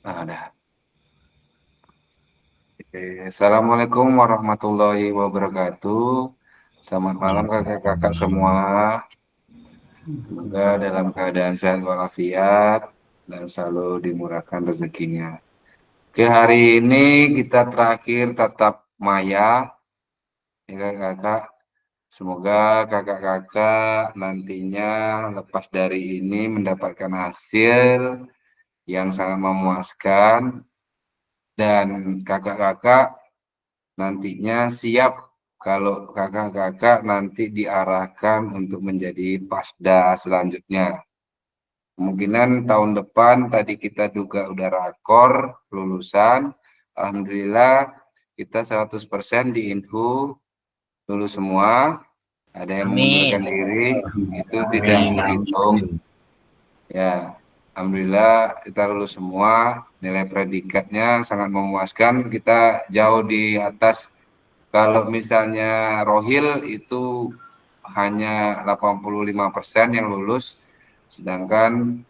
Ada. Assalamualaikum warahmatullahi wabarakatuh. Selamat malam kakak-kakak semua. Semoga dalam keadaan sehat walafiat dan selalu dimurahkan rezekinya. Oke, hari ini kita terakhir tatap maya, ya kakak. Semoga kakak-kakak nantinya lepas dari ini mendapatkan hasil yang sangat memuaskan dan kakak-kakak nantinya siap kalau kakak-kakak nanti diarahkan untuk menjadi pasda selanjutnya. Kemungkinan tahun depan tadi kita duga udah rakor lulusan. Alhamdulillah kita 100% di Inhu lulus semua. Ada yang mengundurkan Amin. diri, itu tidak Amin. terhitung. Ya, alhamdulillah kita lulus semua. Nilai predikatnya sangat memuaskan. Kita jauh di atas. Kalau misalnya Rohil itu hanya 85% yang lulus, sedangkan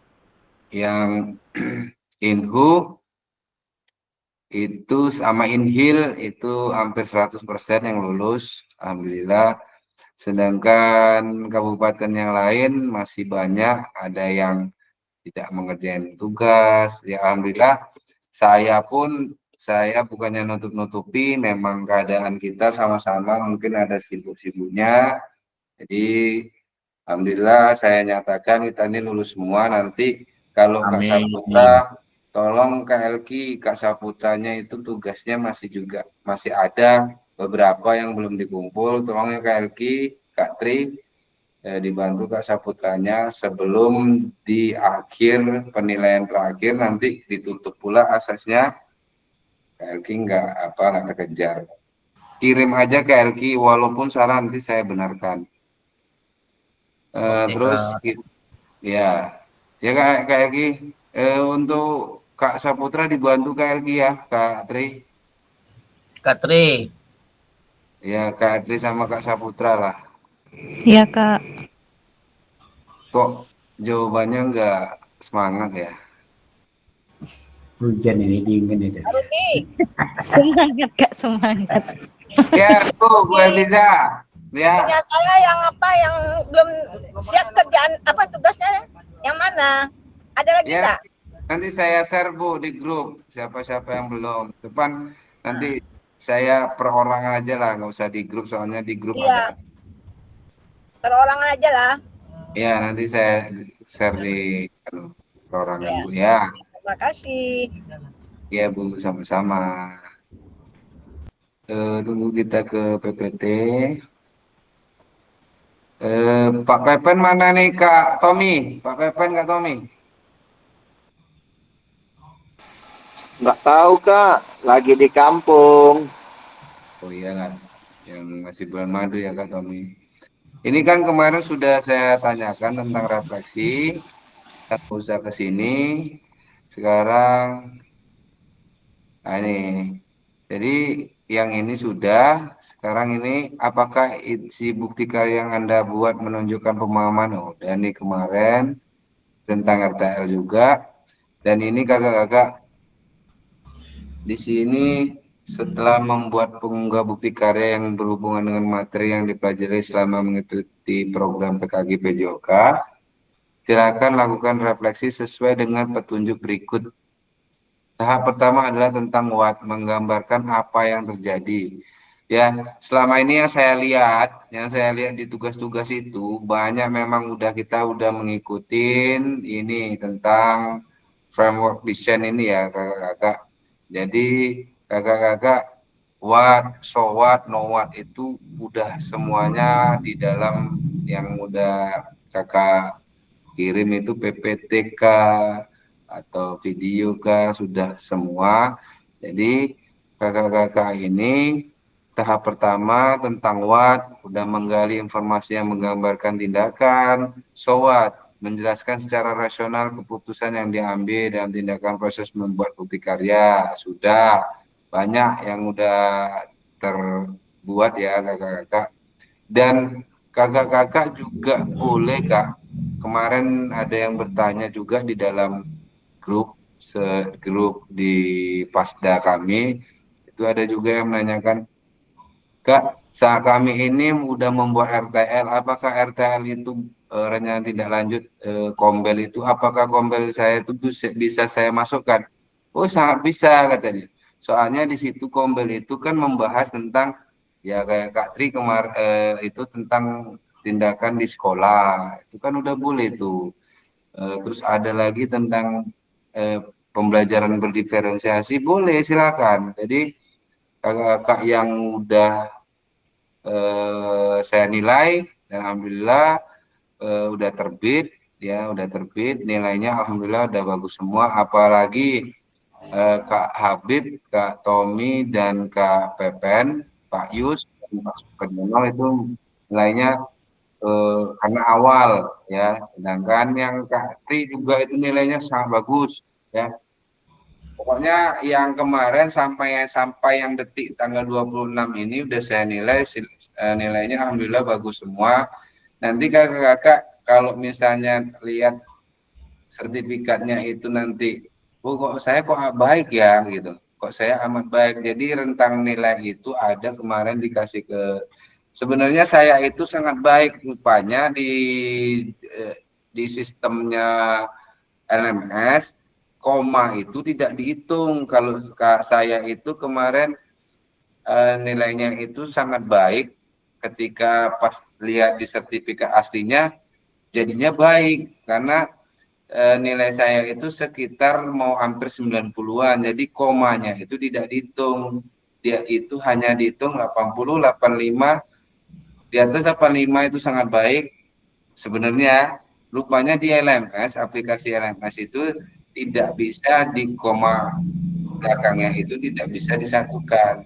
yang Inhu itu sama Inhil itu hampir 100% yang lulus, alhamdulillah. Sedangkan kabupaten yang lain masih banyak, ada yang tidak mengerjakan tugas. Ya alhamdulillah, saya bukannya nutup-nutupi, memang keadaan kita sama-sama mungkin ada sibuk-sibuknya. Jadi alhamdulillah saya nyatakan kita ini lulus semua. Nanti kalau Kak Saputra, Amin. tolong Kak Elki, Kak Saputranya itu tugasnya masih ada beberapa yang belum dikumpul. Tolong ya Kak Elki, Kak Tri, dibantu Kak Saputranya sebelum di akhir penilaian terakhir nanti ditutup pula aksesnya. Kak Elki nggak terkejar. Kirim aja ke Elki walaupun salah nanti saya benarkan. Oke, Terus Kak. ya, ya Kak Elki, untuk Kak Saputra dibantu Kak Elki ya, Kak Tri. Kak Tri. Ya, Kak Tri sama Kak Saputra lah. Iya, Kak. Kok jawabannya nggak semangat ya? Hujan ini dingin itu. Rudy, Semangat, Kak, semangat. Ya, Bu Rudy, Elviza. Ya, punya saya yang apa yang belum siap kerjaan apa tugasnya yang mana? Ada lagi ya enggak? nanti saya share Bu di grup siapa-siapa yang belum. Depan nanti saya perorangan aja lah, nggak usah di grup soalnya di grup ada. Iya, perorangan aja lah. Ya, nanti saya share di perorangan Ya, Bu ya. terima kasih. Ya Bu, sama-sama. Tunggu kita ke PPT. Pak Pepen mana nih Kak Tommy? Pak Pepen Kak Tommy? Nggak tahu Kak, lagi di kampung. Oh iya kan, yang masih bulan madu ya Kak Tommy. Ini kan kemarin sudah saya tanyakan tentang refleksi, kita usah ke sini. Sekarang, nah ini. Jadi yang ini sudah, sekarang ini apakah isi bukti karya yang Anda buat menunjukkan pemahaman? Oh, dan ini kemarin tentang RTL juga. Dan ini kakak-kakak di sini setelah membuat pengunggah bukti karya yang berhubungan dengan materi yang dipelajari selama mengikuti program PKG PJOK, silakan lakukan refleksi sesuai dengan petunjuk berikut. Tahap pertama adalah tentang what, menggambarkan apa yang terjadi. Ya, selama ini yang saya lihat di tugas-tugas itu banyak memang kita udah mengikutin ini tentang framework design ini ya kakak-kakak. Jadi kakak-kakak so what, no what itu udah semuanya di dalam yang udah kakak kirim itu PPTK atau video sudah semua. Jadi kakak-kakak ini tahap pertama tentang what, udah menggali informasi yang menggambarkan tindakan, so what, menjelaskan secara rasional keputusan yang diambil dalam tindakan proses membuat bukti karya, sudah banyak yang udah terbuat ya kakak-kakak. Dan kakak-kakak juga boleh Kak, kemarin ada yang bertanya juga di dalam grup, grup di Pasda kami, itu ada juga yang menanyakan, Kak, saat kami ini udah membuat RTL, apakah RTL itu rencana tidak lanjut Kombel itu, apakah Kombel saya itu bisa saya masukkan? Oh, sangat bisa katanya. Soalnya di situ Kombel itu kan membahas tentang ya kayak Kak Tri itu tentang tindakan di sekolah. Itu kan udah boleh tuh. Terus ada lagi tentang eh, pembelajaran berdiferensiasi, boleh silakan. Jadi kakak-kakak yang udah saya nilai, dan alhamdulillah udah terbit, ya udah terbit, nilainya alhamdulillah udah bagus semua. Apalagi Kak Habib, Kak Tommy, dan Kak Pepen, Pak Yus, dan Pak Sukaryono itu nilainya karena awal, ya. Sedangkan yang Kak Tri juga itu nilainya sangat bagus, ya. Pokoknya yang kemarin sampai yang detik tanggal 26 ini udah saya nilai, nilainya alhamdulillah bagus semua. Nanti kakak-kakak kalau misalnya lihat sertifikatnya itu nanti, oh kok saya kok baik ya gitu, kok saya amat baik. Jadi rentang nilai itu ada kemarin dikasih ke, sebenarnya saya itu sangat baik, rupanya di sistemnya LMS koma itu tidak dihitung. Kalau saya itu kemarin nilainya itu sangat baik, ketika pas lihat di sertifikat aslinya jadinya baik, karena nilai saya itu sekitar mau hampir 90-an, jadi komanya itu tidak dihitung. Dia itu hanya dihitung 80, 85, di atas 85 itu sangat baik. Sebenarnya rupanya di LMS, aplikasi LMS itu tidak bisa di koma belakangnya itu tidak bisa disatukan.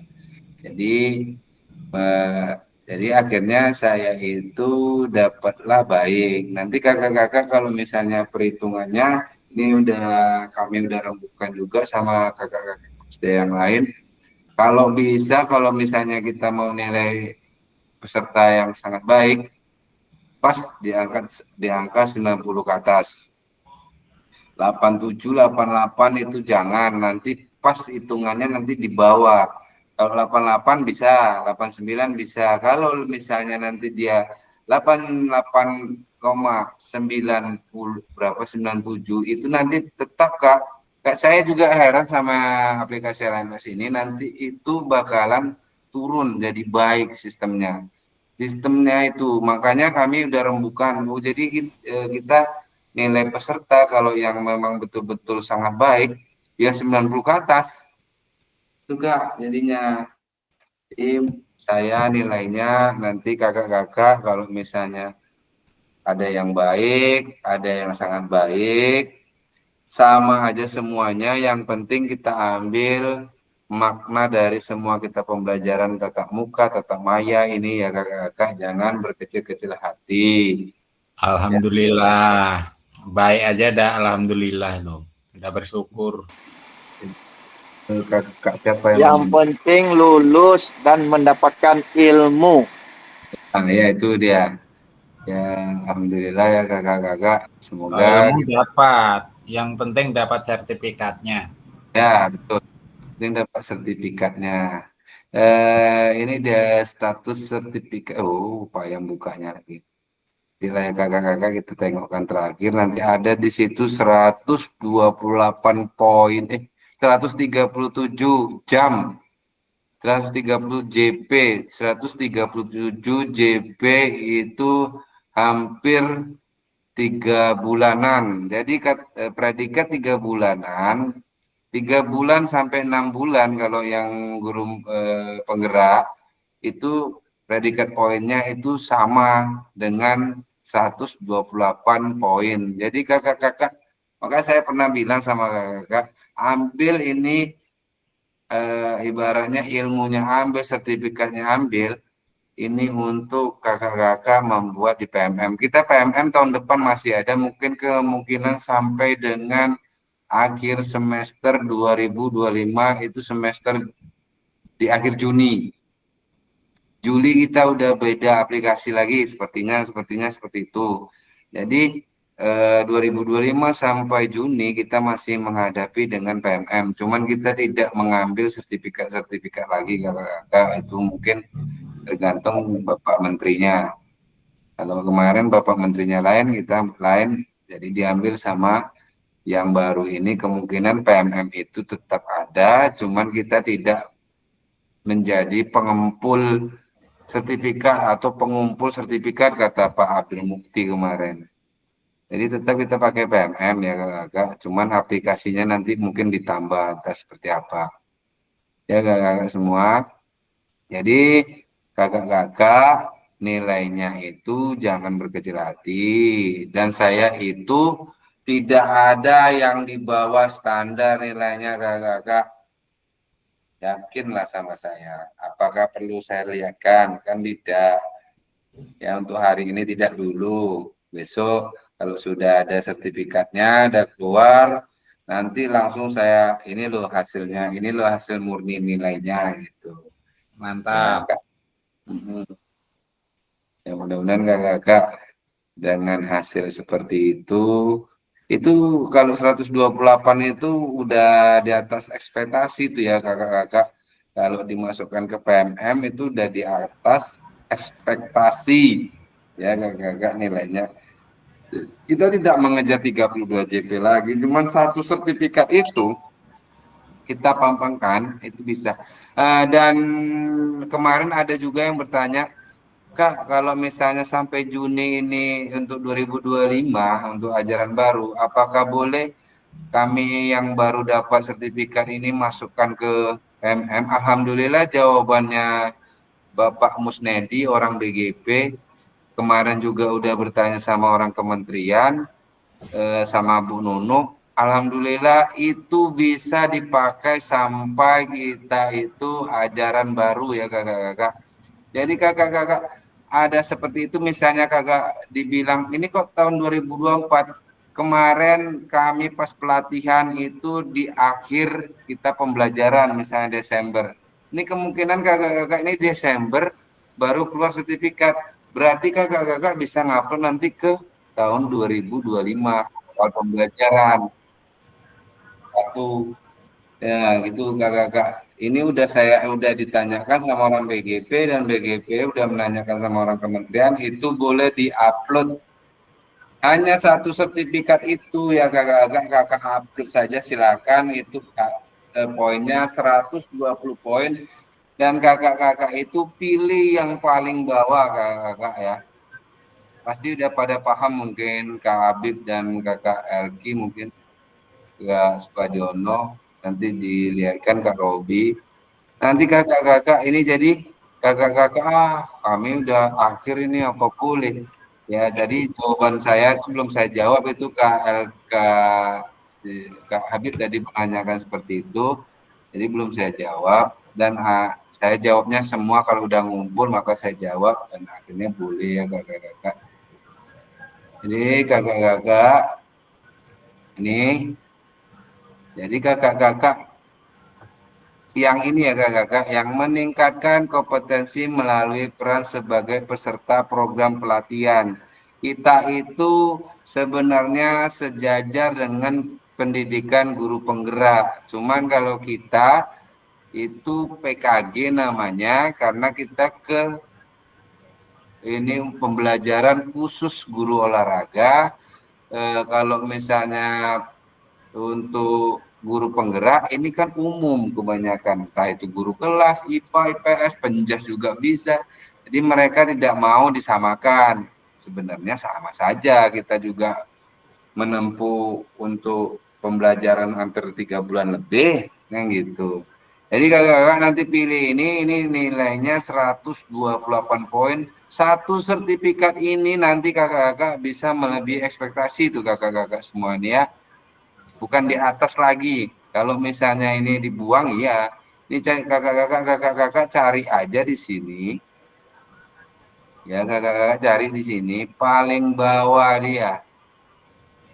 Jadi eh, jadi akhirnya saya itu dapatlah baik. Nanti kakak-kakak kalau misalnya perhitungannya ini kami udah rembukan juga sama kakak-kakak SD yang lain. Kalau bisa, kalau misalnya kita mau nilai peserta yang sangat baik, pas di angka 90 ke atas. 87, 88 itu jangan, nanti pas hitungannya nanti di bawah. Kalau 88 bisa, 89 bisa. Kalau misalnya nanti dia 88,90 berapa 97 itu nanti tetap Kak saya juga heran sama aplikasi LMS ini, nanti itu bakalan turun jadi baik sistemnya. Sistemnya itu makanya kami udah rembukan. Oh, jadi kita nilai peserta kalau yang memang betul-betul sangat baik ya 90 ke atas itu Kak. Jadinya saya nilainya nanti kakak-kakak kalau misalnya ada yang baik, ada yang sangat baik, sama aja semuanya. Yang penting kita ambil makna dari semua kita pembelajaran tatap muka, tatap maya ini ya kakak-kakak, jangan berkecil-kecil hati. Alhamdulillah. Baik aja dah, alhamdulillah dong. Udah bersyukur. Kakak siapa Yang penting lulus dan mendapatkan ilmu. ya itu dia. Ya, alhamdulillah ya kakak-kakak. Semoga Ilmu dapat, yang penting dapat sertifikatnya. ya betul. Ini dapat sertifikatnya. Ini dia status sertifikat. Oh, Pak yang bukanya lagi. Di layar kakak-kakak kita tengokkan terakhir. Nanti ada di situ 128 poin. 137 jam. 130 JP. 137 JP itu hampir 3 bulanan. Jadi predikat 3 bulanan, 3 bulan sampai 6 bulan kalau yang guru penggerak itu predikat poinnya itu sama dengan 128 poin. Jadi kakak-kakak, maka saya pernah bilang sama kakak-kakak, ambil ini ibaratnya ilmunya ambil, sertifikatnya ambil, ini untuk kakak-kakak membuat di PMM. Kita PMM tahun depan masih ada, mungkin kemungkinan sampai dengan akhir semester 2025 itu semester di akhir Juni. Juli kita udah beda aplikasi lagi, sepertinya seperti itu. Jadi 2025 sampai Juni kita masih menghadapi dengan PMM. Cuman kita tidak mengambil sertifikat-sertifikat lagi kakak-kakak. Itu mungkin tergantung Bapak Menterinya. Kalau kemarin Bapak Menterinya lain, kita lain, jadi diambil sama yang baru ini. Kemungkinan PMM itu tetap ada, cuman kita tidak menjadi pengempul sertifikat atau pengumpul sertifikat, kata Pak Abdul Mukti kemarin. Jadi tetap kita pakai PMM ya kakak, cuman aplikasinya nanti mungkin ditambah entah seperti apa. Ya kakak semua. Jadi kakak-kakak nilainya itu jangan berkecil hati. Dan saya itu tidak ada yang di bawah standar nilainya kakak-kakak. Yakinlah sama saya. Apakah perlu saya lihatkan? Kan tidak. Ya untuk hari ini tidak dulu. Besok kalau sudah ada sertifikatnya, ada keluar, nanti langsung saya, ini loh hasilnya, ini loh hasil murni nilainya gitu. Mantap. Ya, ya mudah-mudahan kakak dengan hasil seperti itu kalau 128 itu udah di atas ekspektasi itu ya kakak-kakak. Kalau dimasukkan ke PMM itu udah di atas ekspektasi ya kakak-kakak nilainya. Kita tidak mengejar 32 JP lagi, cuman satu sertifikat itu kita pampangkan itu bisa. Dan kemarin ada juga yang bertanya, Kak, kalau misalnya sampai Juni ini untuk 2025 untuk ajaran baru, apakah boleh kami yang baru dapat sertifikat ini masukkan ke PMM? Alhamdulillah jawabannya Bapak Musnedi, orang BGP, kemarin juga udah bertanya sama orang kementerian, sama Bu Nunu. Alhamdulillah itu bisa dipakai sampai kita itu ajaran baru ya kakak-kakak. Jadi kakak-kakak ada seperti itu, misalnya kakak dibilang ini kok tahun 2024, kemarin kami pas pelatihan itu di akhir kita pembelajaran misalnya Desember. Ini kemungkinan kakak-kakak ini Desember baru keluar sertifikat. Berarti kakak-kakak bisa ngupload nanti ke tahun 2025 awal pembelajaran. Satu ya gitu kakak-kakak. Ini udah ditanyakan sama orang BGP dan BGP udah menanyakan sama orang kementerian, itu boleh diupload. Hanya satu sertifikat itu ya kakak upload saja silakan, itu poinnya 120 poin dan kakak-kakak itu pilih yang paling bawah kakak ya. Pasti udah pada paham mungkin Kak Habib dan kakak Elki, mungkin Kak Spadiono, nanti dilihatkan Kak Robi. Nanti kakak-kakak ini jadi kakak-kakak kami udah akhir ini apa boleh. Ya, jadi jawaban saya sebelum saya jawab itu Kak Habib tadi menanyakan seperti itu. Jadi belum saya jawab dan saya jawabnya semua kalau udah ngumpul maka saya jawab dan akhirnya boleh ya kakak-kakak. Jadi kakak-kakak ini jadi kakak-kakak yang ini ya kakak-kakak yang meningkatkan kompetensi melalui peran sebagai peserta program pelatihan. Kita itu sebenarnya sejajar dengan pendidikan guru penggerak. Cuman kalau kita itu PKG namanya karena kita ke ini pembelajaran khusus guru olahraga. Kalau misalnya untuk guru penggerak ini kan umum kebanyakan, entah itu guru kelas, IPA, IPS, penjas juga bisa. Jadi mereka tidak mau disamakan. Sebenarnya sama saja, kita juga menempuh untuk pembelajaran hampir 3 bulan lebih, kan gitu. Jadi kakak-kakak nanti pilih ini nilainya 128 poin. Satu sertifikat ini nanti kakak-kakak bisa melebihi ekspektasi itu kakak-kakak semua ini ya. Bukan di atas lagi. Kalau misalnya ini dibuang, ya. Ini kakak-kakak cari aja di sini. Ya, kakak-kakak cari di sini. Paling bawah dia.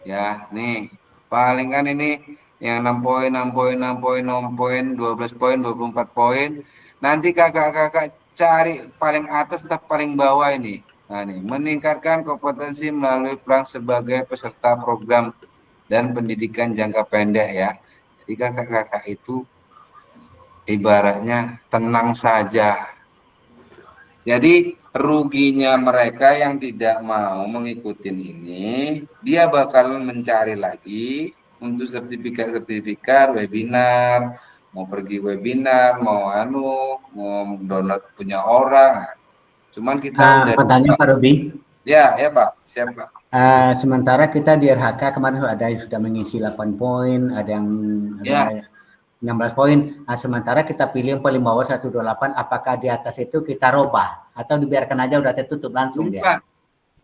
Ya, nih. Paling kan ini yang 6 poin, 6 poin, 6 poin, 6 poin, 12 poin, 24 poin. Nanti kakak-kakak cari paling atas atau paling bawah ini. Nah, nih, meningkatkan kompetensi melalui peran sebagai peserta program dan pendidikan jangka pendek ya. Jadi kakak-kakak itu ibaratnya tenang saja. Jadi ruginya mereka yang tidak mau mengikuti ini, dia bakal mencari lagi untuk sertifikat-sertifikat webinar, mau pergi webinar, mau mau download punya orang. Cuman kita udah Pertanyaan Pak Robi. ya Pak, siap Pak. Sementara kita di RH kemarin ada yang sudah mengisi 8 poin, ada yang Ya. 16 poin. Sementara kita pilih yang paling bawah 128, apakah di atas itu kita robah atau dibiarkan aja udah tertutup langsung Ini, dia? Pak,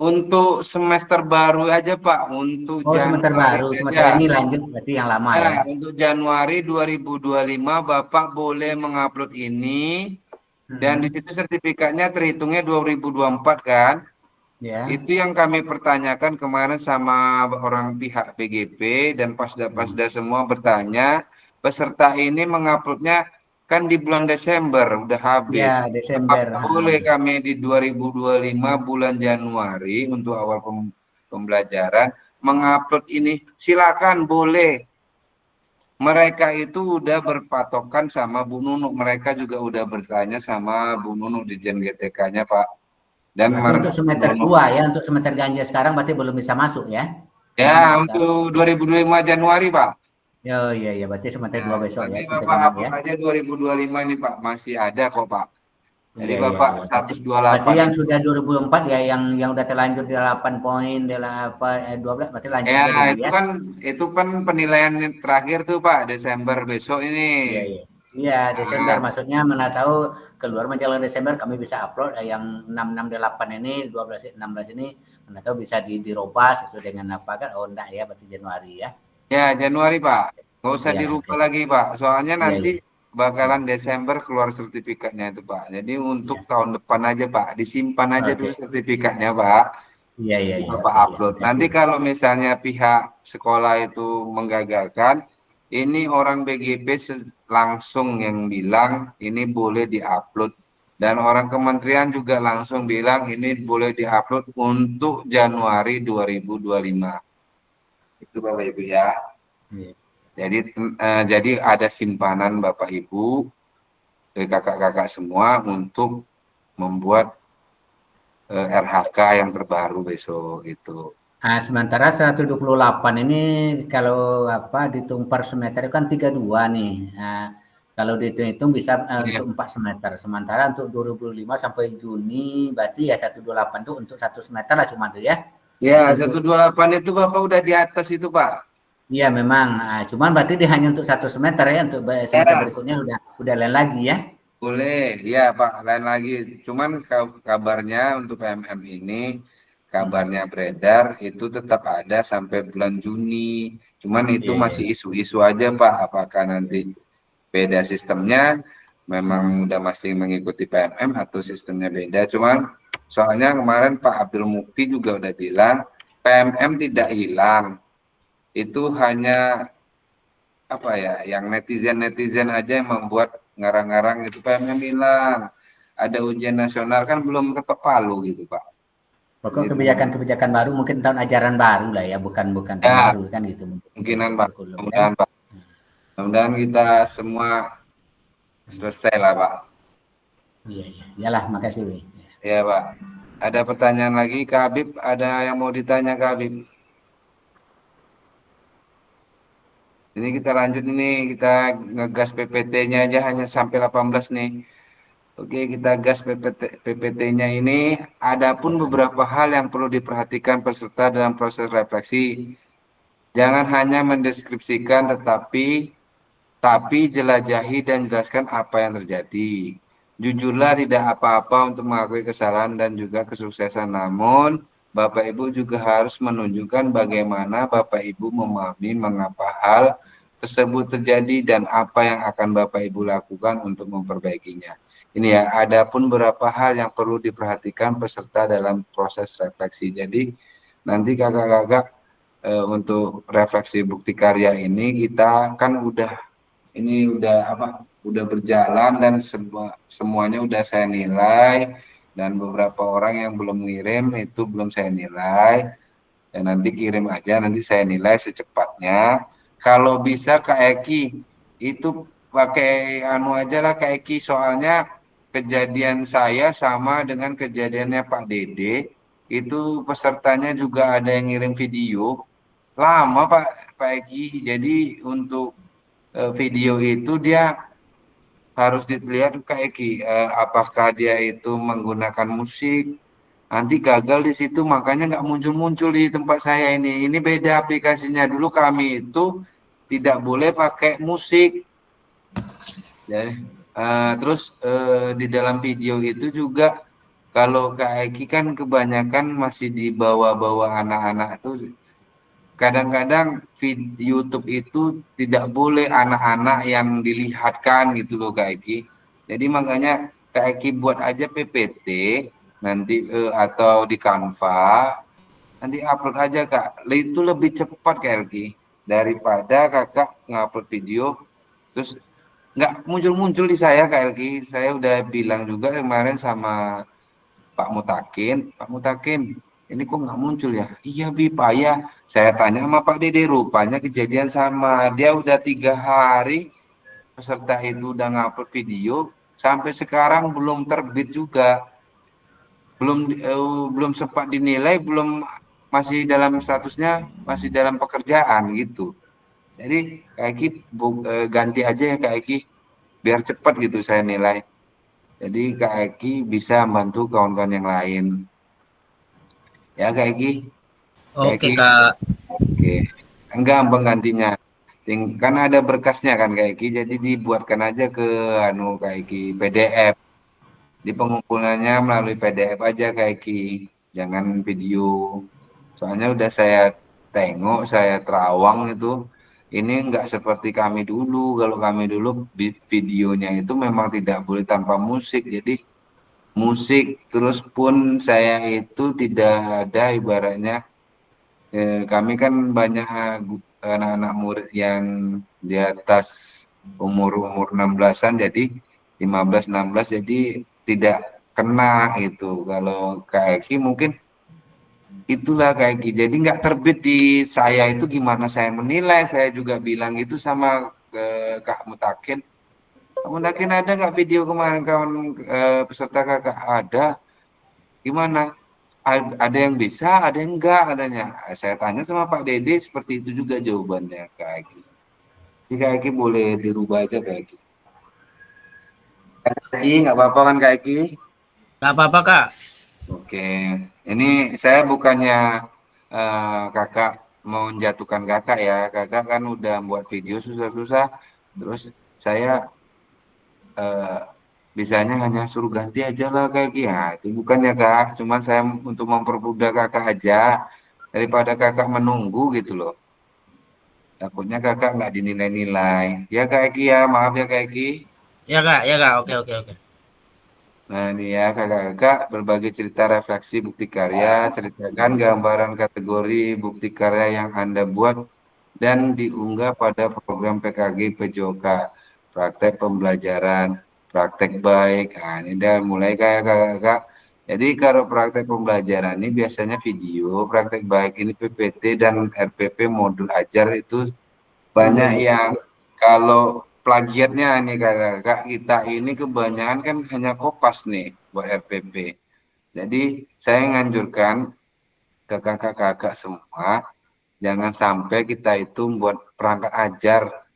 untuk semester baru aja Pak, untuk semester baru, saja. semester ini lanjut berarti yang lama ya. Untuk Januari 2025 Bapak boleh mengupload ini dan di situ sertifikatnya terhitungnya 2024 kan? Ya. Itu yang kami pertanyakan kemarin sama orang pihak BGP dan pasda-pasda semua bertanya, peserta ini menguploadnya kan di bulan Desember udah habis. Ya, Desember. Apa boleh kami di 2025 bulan Januari untuk awal pembelajaran mengupload ini? Silakan boleh. Mereka itu udah berpatokan sama Bu Nunuk. Mereka juga udah bertanya sama Bu Nunuk di Jen GTK-nya Pak. Dan untuk semester 2 ya, untuk semester ganja sekarang berarti belum bisa masuk ya? Ya, untuk 2025 Januari Pak. Oh iya, berarti semester 2 besok ya. Bapak upload aja 2025 ini Pak, masih ada kok Pak. Jadi Iya, Bapak iya. 128. Berarti yang sudah 2004 ya, yang udah terlanjur di 8 poin, 12 berarti lanjut Ya, dulu, itu kan penilaian terakhir tuh Pak, Desember besok ini. Iya, Desember maksudnya mana tahu keluar menjelang Desember kami bisa upload yang 668 ini, 12 16 ini mana tahu bisa dirubah sesuai dengan apa kan? Oh enggak ya, berarti Januari ya. Ya, Januari Pak. Nggak usah dirubah lagi Pak. Soalnya nanti bakalan Desember keluar sertifikatnya itu Pak. Jadi untuk tahun depan aja Pak, disimpan aja dulu sertifikatnya Pak. Iya. Bapak upload. Nanti kalau misalnya pihak sekolah itu menggagalkan, ini orang BGP langsung yang bilang ini boleh diupload. Dan orang kementerian juga langsung bilang ini boleh diupload untuk Januari 2025. Itu Bapak Ibu ya. Jadi ada simpanan Bapak Ibu, kakak-kakak semua untuk membuat RHK yang terbaru besok itu. Nah, sementara 128 ini kalau dihitung per semester itu kan 32 nih. Nah, kalau dihitung bisa untuk 4 semester. Sementara untuk 2025 sampai Juni berarti ya 128 itu untuk 1 semester lah cuma itu ya. Ya, 128 itu Bapak udah di atas itu Pak. Iya memang. Nah, cuman berarti dia hanya untuk 1 semester ya, untuk semester berikutnya udah lain lagi ya. Boleh, ya Pak, lain lagi. Cuman kabarnya untuk PMM ini kabarnya beredar itu tetap ada sampai bulan Juni. Cuman itu masih isu-isu aja Pak, apakah nanti beda sistemnya, memang udah masih mengikuti PMM atau sistemnya beda. Cuman soalnya kemarin Pak Abdul Mukti juga udah bilang PMM tidak hilang. Itu hanya yang netizen aja yang membuat ngarang-ngarang itu PMM hilang. Ada ujian nasional kan belum ketok palu gitu Pak. Pokok kebijakan-kebijakan baru mungkin tahun ajaran baru lah ya, bukan tahun baru kan gitu. Mungkinan Pak. Mudah-mudahan kita semua selesai lah Pak. Iya. Iyalah, makasih. Iya Pak. Ada pertanyaan lagi Kak Habib? Ada yang mau ditanya Kak Habib? Ini kita lanjut ini, kita ngegas PPT-nya aja hanya sampai 18 nih. Oke, kita gas PPT-nya ini. Adapun beberapa hal yang perlu diperhatikan peserta dalam proses refleksi. Jangan hanya mendeskripsikan tapi jelajahi dan jelaskan apa yang terjadi. Jujurlah, tidak apa-apa untuk mengakui kesalahan dan juga kesuksesan. Namun, Bapak Ibu juga harus menunjukkan bagaimana Bapak Ibu memahami mengapa hal tersebut terjadi dan apa yang akan Bapak Ibu lakukan untuk memperbaikinya. Ini ya, ada pun beberapa hal yang perlu diperhatikan peserta dalam proses refleksi. Jadi nanti kakak-kakak untuk refleksi bukti karya ini kita kan udah berjalan dan semuanya udah saya nilai. dan beberapa orang yang belum ngirim itu belum saya nilai. Dan nanti kirim aja, nanti saya nilai secepatnya. Kalau bisa Kak Eki itu pakai anu aja lah Kak Eki, soalnya kejadian saya sama dengan kejadiannya Pak Dede. Itu pesertanya juga ada yang ngirim video lama Pak Eki. Jadi untuk video itu dia harus dilihat Kak Eki, apakah dia itu menggunakan musik. Nanti gagal di situ, makanya nggak muncul-muncul di tempat saya ini. Ini beda aplikasinya. Dulu kami itu tidak boleh pakai musik. Jadi, terus di dalam video itu juga, kalau Kak Eki kan kebanyakan masih di bawah-bawah anak-anak itu. Kadang-kadang YouTube itu tidak boleh anak-anak yang dilihatkan gitu loh Kak Eki. Jadi makanya Kak Eki buat aja PPT nanti atau di Canva, nanti upload aja Kak. Itu lebih cepat Kak Eki daripada Kakak ngupload video terus nggak muncul-muncul di saya Kak Eki. Saya udah bilang juga kemarin sama Pak Mutakin, ini kok nggak muncul ya? Iya Bi, Pak ya. Saya tanya sama Pak Dede, rupanya kejadian sama. Dia udah 3 hari peserta itu udah ngupload video, sampai sekarang belum terbit juga. Belum sempat dinilai, masih dalam statusnya masih dalam pekerjaan gitu. Jadi Kak Eki ganti aja ya Kak Eki, biar cepat gitu saya nilai. Jadi Kak Eki bisa bantu kawan-kawan yang lain. Ya Kak Eki. Oke, Kak. Oke. Enggak penggantinya. Kan ada berkasnya kan Kak Eki, jadi dibuatkan aja ke Kak Eki PDF. Di pengumpulannya melalui PDF aja Kak Eki. Jangan video. Soalnya udah saya tengok, saya terawang itu. Ini enggak seperti kami dulu. Kalau kami dulu videonya itu memang tidak boleh tanpa musik. Jadi musik terus pun saya itu tidak ada ibaratnya kami kan banyak anak-anak murid yang di atas umur 16-an, jadi 15-16, jadi tidak kena itu. Kalau Kak Eki mungkin itulah Kak Eki, jadi nggak terbit di saya itu, gimana saya menilai. Saya juga bilang itu sama Kak Mutakin. Kak Mutakin, ada nggak video kemarin kawan peserta Kakak? Ada. Gimana? Ada yang bisa, ada yang enggak katanya. Saya tanya sama Pak Dede, seperti itu juga jawabannya Kak Eki. Jadi Kak Eki boleh dirubah aja Kak Eki. Kak Eki, nggak apa-apa kan Kak Eki? Nggak apa-apa, Kak. Oke, ini saya bukannya kakak mau menjatuhkan kakak ya. Kakak kan udah buat video susah-susah, terus saya bisanya hanya suruh ganti aja lah kayak gitu. Ya, itu bukan ya Kak, cuman saya untuk mempermudah Kakak aja, daripada Kakak menunggu gitu loh. Takutnya Kakak nggak dinilai-nilai. Ya Kak Eki ya, maaf ya Kak Eki. Ya, Kak. Ya, Kak. Oke, oke, oke. Nah ini ya kakak-kakak, berbagi cerita refleksi bukti karya, ceritakan gambaran kategori bukti karya yang Anda buat dan diunggah pada program PKG PJOK, praktek pembelajaran, praktek baik. Nah ini udah mulai kayak kakak-kakak. Jadi kalau praktek pembelajaran ini biasanya video, praktek baik ini PPT dan RPP modul ajar itu banyak yang kalau plagiatnya nih kakak, kita ini kebanyakan kan hanya kopas nih buat RPP. Jadi saya nganjurkan ke kakak-kakak semua, jangan sampai kita itu buat perangkat ajar.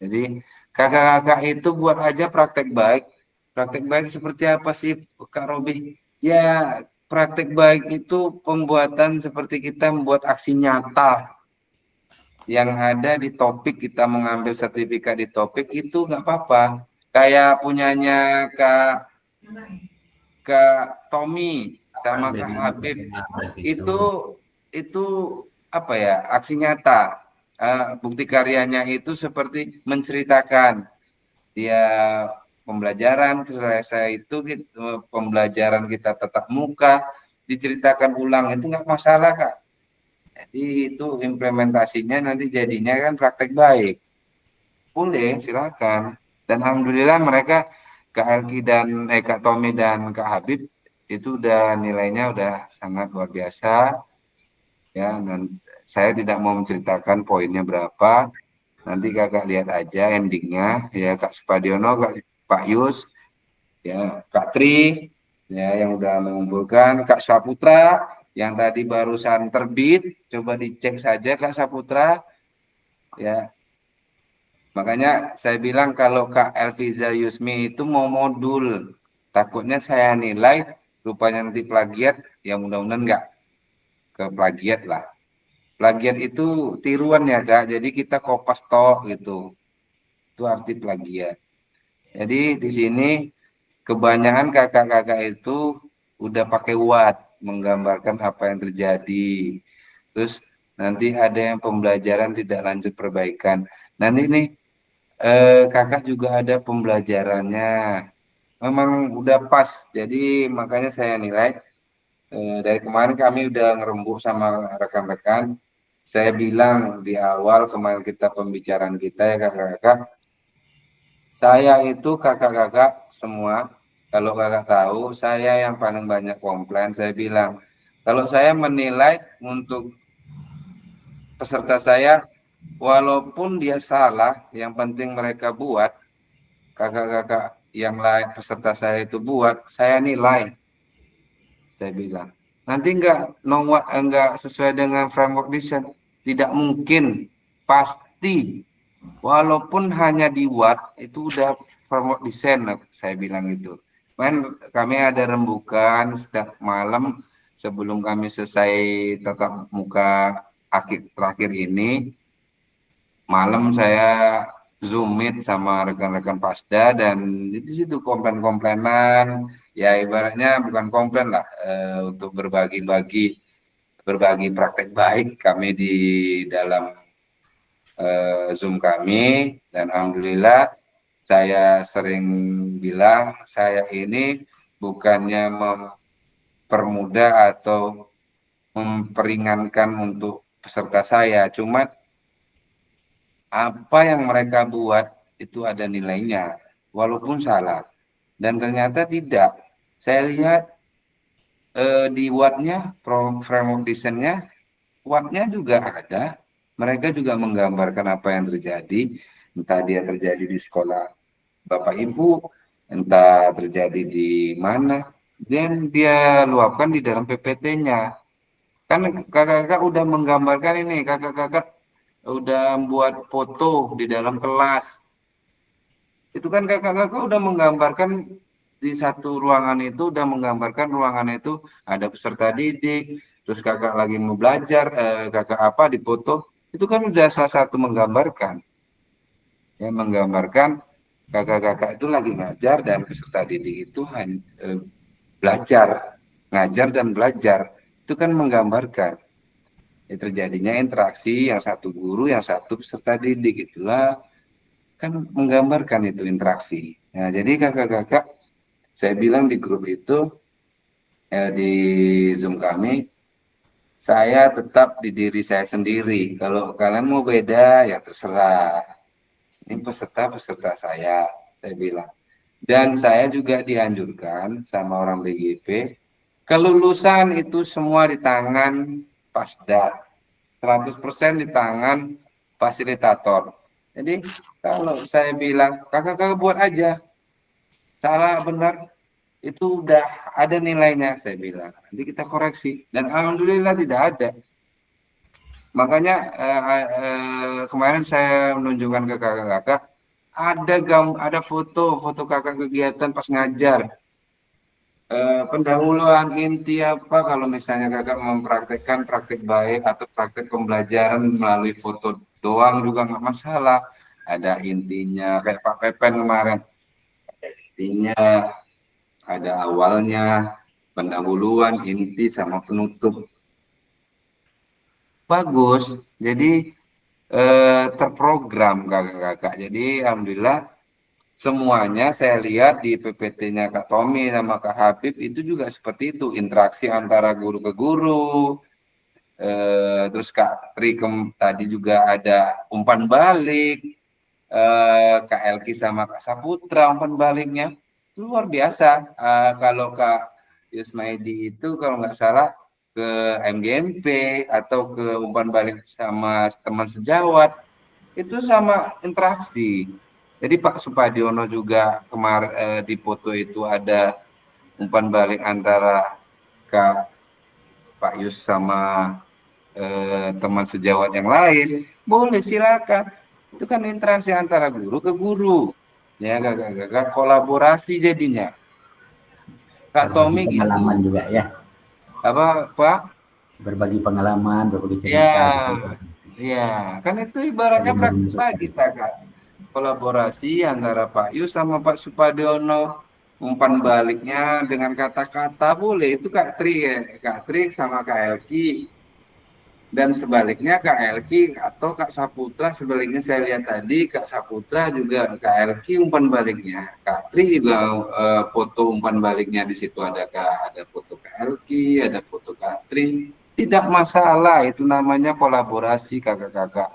Jadi kakak-kakak itu buat aja praktek baik. Praktek baik seperti apa sih Kak Robi? Ya praktek baik itu pembuatan seperti kita membuat aksi nyata yang ada di topik. Kita mengambil sertifikat di topik itu nggak apa-apa. Kayak punyanya Kak Tommy sama Kak Habib itu apa ya, aksi nyata. Bukti karyanya itu seperti menceritakan dia pembelajaran selesai itu pembelajaran kita tetap muka diceritakan ulang, itu nggak masalah Kak. Jadi itu implementasinya nanti jadinya kan praktek baik. Boleh, silakan. Dan alhamdulillah mereka Kak Elki dan Kak Tommy dan Kak Habib itu udah nilainya udah sangat luar biasa ya. Dan saya tidak mau menceritakan poinnya berapa. Nanti kakak lihat aja endingnya ya, Kak Supadiono, Pak Yus, ya Kak Tri, ya yang udah mengumpulkan, Kak Saputra yang tadi barusan terbit, coba dicek saja Kak Saputra, ya. Makanya saya bilang kalau Kak Elviza Yusmi itu mau modul, takutnya saya nilai rupanya nanti plagiat, ya mudah-mudahan nggak ke plagiat lah. Plagiat itu tiruan ya Kak, jadi kita kopas tok gitu. Itu arti plagiat. Jadi di sini kebanyakan kakak-kakak itu udah pakai watt menggambarkan apa yang terjadi. Terus nanti ada yang pembelajaran tidak lanjut perbaikan. Nanti nih kakak juga ada pembelajarannya. Memang udah pas. Jadi makanya saya nilai dari kemarin kami udah ngerembuk sama rekan-rekan. Saya bilang di awal kemarin kita pembicaraan kita ya kakak-kakak. Saya itu kakak-kakak semua, kalau kakak tahu, saya yang paling banyak komplain, saya bilang, kalau saya menilai untuk peserta saya, walaupun dia salah, yang penting mereka buat, kakak-kakak yang lain peserta saya itu buat, saya nilai, saya bilang. Nanti enggak sesuai dengan framework design, tidak mungkin, pasti. Walaupun hanya di watt itu udah framework design, saya bilang itu. Kami ada rembukan setiap malam sebelum kami selesai tatap muka terakhir ini. Malam saya Zoom meet sama rekan-rekan Pasda dan di situ komplain-komplainan, ya ibaratnya bukan komplain lah, untuk berbagi praktek baik kami di dalam Zoom kami. Dan alhamdulillah saya sering bilang saya ini bukannya mempermudah atau memperingankan untuk peserta saya, cuma apa yang mereka buat itu ada nilainya walaupun salah, dan ternyata tidak. Saya lihat di wattnya, framework desainnya, wattnya juga ada. Mereka juga menggambarkan apa yang terjadi, entah dia terjadi di sekolah Bapak Ibu, entah terjadi di mana, dan dia luapkan di dalam PPT-nya. Kan kakak-kakak udah menggambarkan ini, kakak-kakak udah buat foto di dalam kelas. Itu kan kakak-kakak udah menggambarkan di satu ruangan itu, udah menggambarkan ruangan itu ada peserta didik, terus kakak lagi mau belajar, kakak apa di foto. Itu kan udah salah satu menggambarkan. Ya, menggambarkan kakak-kakak itu lagi ngajar dan peserta didik itu hanya belajar, ngajar dan belajar. Itu kan menggambarkan. Ya, terjadinya interaksi yang satu guru, yang satu peserta didik, itulah kan menggambarkan itu interaksi. Nah, jadi kakak-kakak saya bilang di grup itu, di Zoom kami, saya tetap di diri saya sendiri. Kalau kalian mau beda, ya terserah. Ini peserta saya bilang. Dan saya juga dianjurkan sama orang BGP, kelulusan itu semua di tangan Pasda. 100% di tangan fasilitator. Jadi kalau saya bilang, kakak-kakak buat aja. Salah, benar, itu udah ada nilainya, saya bilang. Nanti kita koreksi. Dan alhamdulillah tidak ada. Makanya kemarin saya menunjukkan ke kakak-kakak, ada foto kakak kegiatan pas ngajar. Pendahuluan inti apa, kalau misalnya kakak mempraktekkan praktek baik atau praktek pembelajaran melalui foto doang juga nggak masalah. Ada intinya, kayak Pak Pepen kemarin. Intinya, ada awalnya, pendahuluan, inti, sama penutup. Bagus, jadi terprogram kakak-kakak. Jadi alhamdulillah semuanya saya lihat di PPT-nya Kak Tommy sama Kak Habib itu juga seperti itu, interaksi antara guru ke guru. Terus Kak Tri tadi juga ada umpan balik, Kak Elki sama Kak Saputra umpan baliknya luar biasa. Kalau Kak Yus Maidi itu kalau nggak salah ke MGMP atau ke umpan balik sama teman sejawat, itu sama interaksi. Jadi Pak Supadiono juga kemarin di foto itu ada umpan balik antara Pak Yus sama teman sejawat yang lain, boleh silakan. Itu kan interaksi antara guru ke guru, ya kakak kolaborasi jadinya. Kak Tommy gitu. Pengalaman juga ya. Apa Pak? Berbagi pengalaman, berbagi cerita. Ya, gitu. ya, kan itu ibaratnya praktek kita Kak. Kolaborasi antara Pak Yus sama Pak Supadiono, umpan baliknya dengan kata-kata boleh. Itu Kak Tri ya, Kak Tri sama Kak Elki. Dan sebaliknya Kak Elki atau Kak Saputra, sebaliknya saya lihat tadi Kak Saputra juga Kak Elki umpan baliknya, Kak Tri juga foto umpan baliknya di situ ada foto Kak Elki, ada foto Kak Tri, tidak masalah, itu namanya kolaborasi kakak-kakak,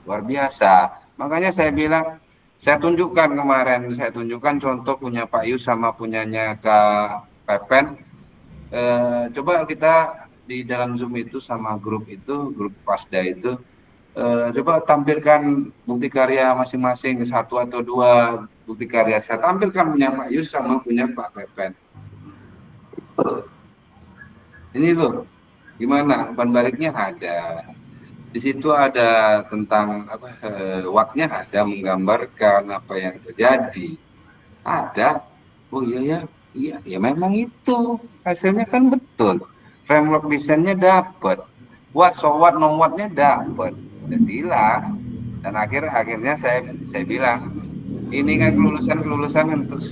luar biasa. Makanya saya bilang, saya tunjukkan kemarin, saya tunjukkan contoh punya Pak Yus sama punyanya Kak Pepen. Coba kita di dalam Zoom itu sama grup Pasda itu coba tampilkan bukti karya masing-masing, 1 atau 2 bukti karya. Saya tampilkan punya Pak Yus sama punya Pak Pepen. Ini loh, gimana umpan baliknya ada. Di situ ada tentang wattnya, ada menggambarkan apa yang terjadi. Ada. Oh iya ya memang itu. Hasilnya kan betul. Framework desainnya dapat, what so what no what-nya dapat, jadilah. Dan akhirnya saya bilang, ini kan kelulusan untuk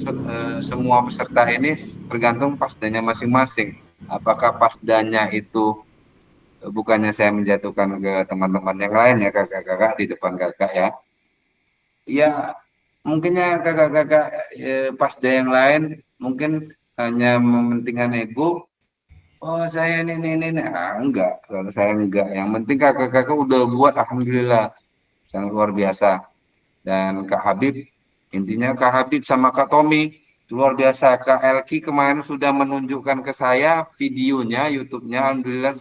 semua peserta ini tergantung pasdanya masing-masing. Apakah pasdanya itu bukannya saya menjatuhkan ke teman-teman yang lain ya kakak-kakak di depan kakak ya. Ya mungkinnya kakak-kakak pasda yang lain mungkin hanya mementingkan ego. Oh saya ini, enggak, kalau saya enggak. Yang penting kakak-kakak udah buat, alhamdulillah, sangat luar biasa. Dan Kak Habib, intinya Kak Habib sama Kak Tommy, luar biasa. Kak Elki kemarin sudah menunjukkan ke saya videonya, YouTube-nya, alhamdulillah.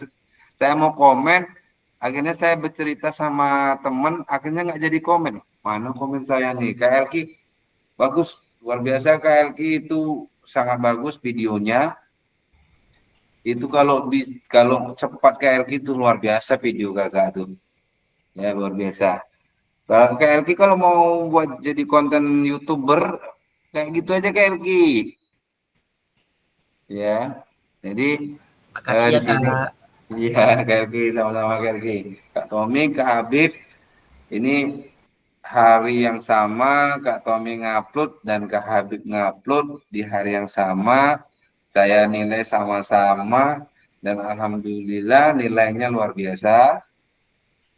Saya mau komen, akhirnya saya bercerita sama teman, akhirnya nggak jadi komen. Mana komen saya nih, Kak Elki, bagus, luar biasa Kak Elki, itu sangat bagus videonya. Itu kalau cepat KLK itu luar biasa video kakak tuh, ya luar biasa. Kalau KLK kalau mau buat jadi konten YouTuber kayak gitu aja KLK, ya. Jadi Makasih ya Kak. Iya KLK, sama-sama KLK. Kak Tommy, Kak Habib, ini hari yang sama Kak Tommy ngupload dan Kak Habib ngupload di hari yang sama. Saya nilai sama-sama dan alhamdulillah nilainya luar biasa.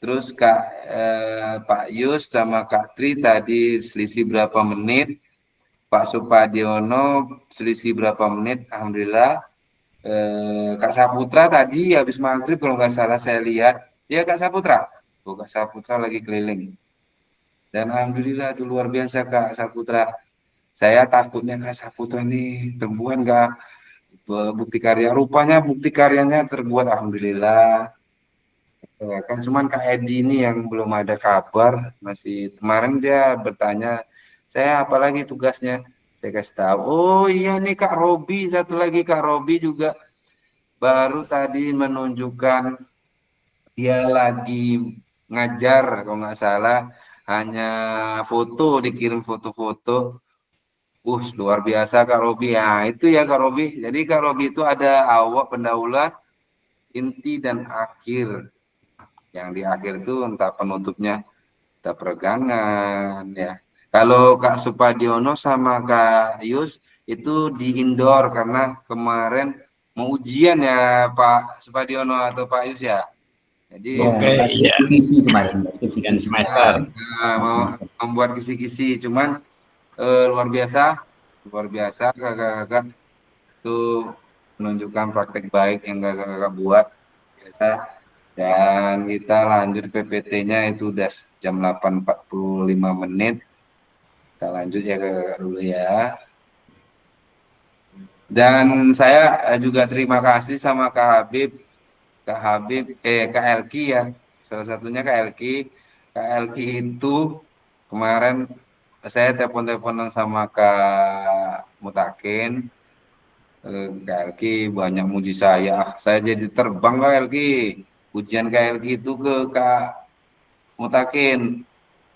Terus Pak Yus sama Kak Tri tadi selisih berapa menit, Pak Supadiono selisih berapa menit, alhamdulillah. Kak Saputra tadi habis maghrib kalau nggak salah saya lihat, ya Kak Saputra, Kak Saputra lagi keliling. Dan alhamdulillah itu luar biasa Kak Saputra. Saya takutnya Kak Saputra ini terbuat nggak bukti karya, rupanya bukti karyanya terbuat, alhamdulillah. Kan cuman Kak Edi ini yang belum ada kabar, masih kemarin dia bertanya saya apalagi tugasnya, saya kasih tahu, oh iya nih Kak Robi, satu lagi Kak Robi juga baru tadi menunjukkan dia lagi ngajar kalau nggak salah, hanya foto, dikirim foto-foto. Luar biasa Kak Robi. Ya, itu ya Kak Robi. Jadi Kak Robi itu ada awal, pendahuluan, inti dan akhir. Yang di akhir itu entah penutupnya, entah peregangan ya. Kalau Kak Supadiono sama Kak Yus itu di indoor karena kemarin mau ujian ya Pak Supadiono atau Pak Yus ya. Jadi iya. Kisi kemarin, Ujian semester. mau membuat kisi-kisi, cuman luar biasa kakak-kakak itu menunjukkan praktek baik yang kakak-kakak buat biasa. Dan kita lanjut PPT-nya itu udah jam 8.45 menit. Kita lanjut ya kakak dulu ya. Dan saya juga terima kasih sama Kak Elki ya. Salah satunya Kak Elki. Kak Elki itu kemarin saya telepon-teleponan sama Kak Mutakin. Kak Elki banyak muji saya. Saya jadi terbang Kak Elki. Pujian Kak Elki itu ke Kak Mutakin.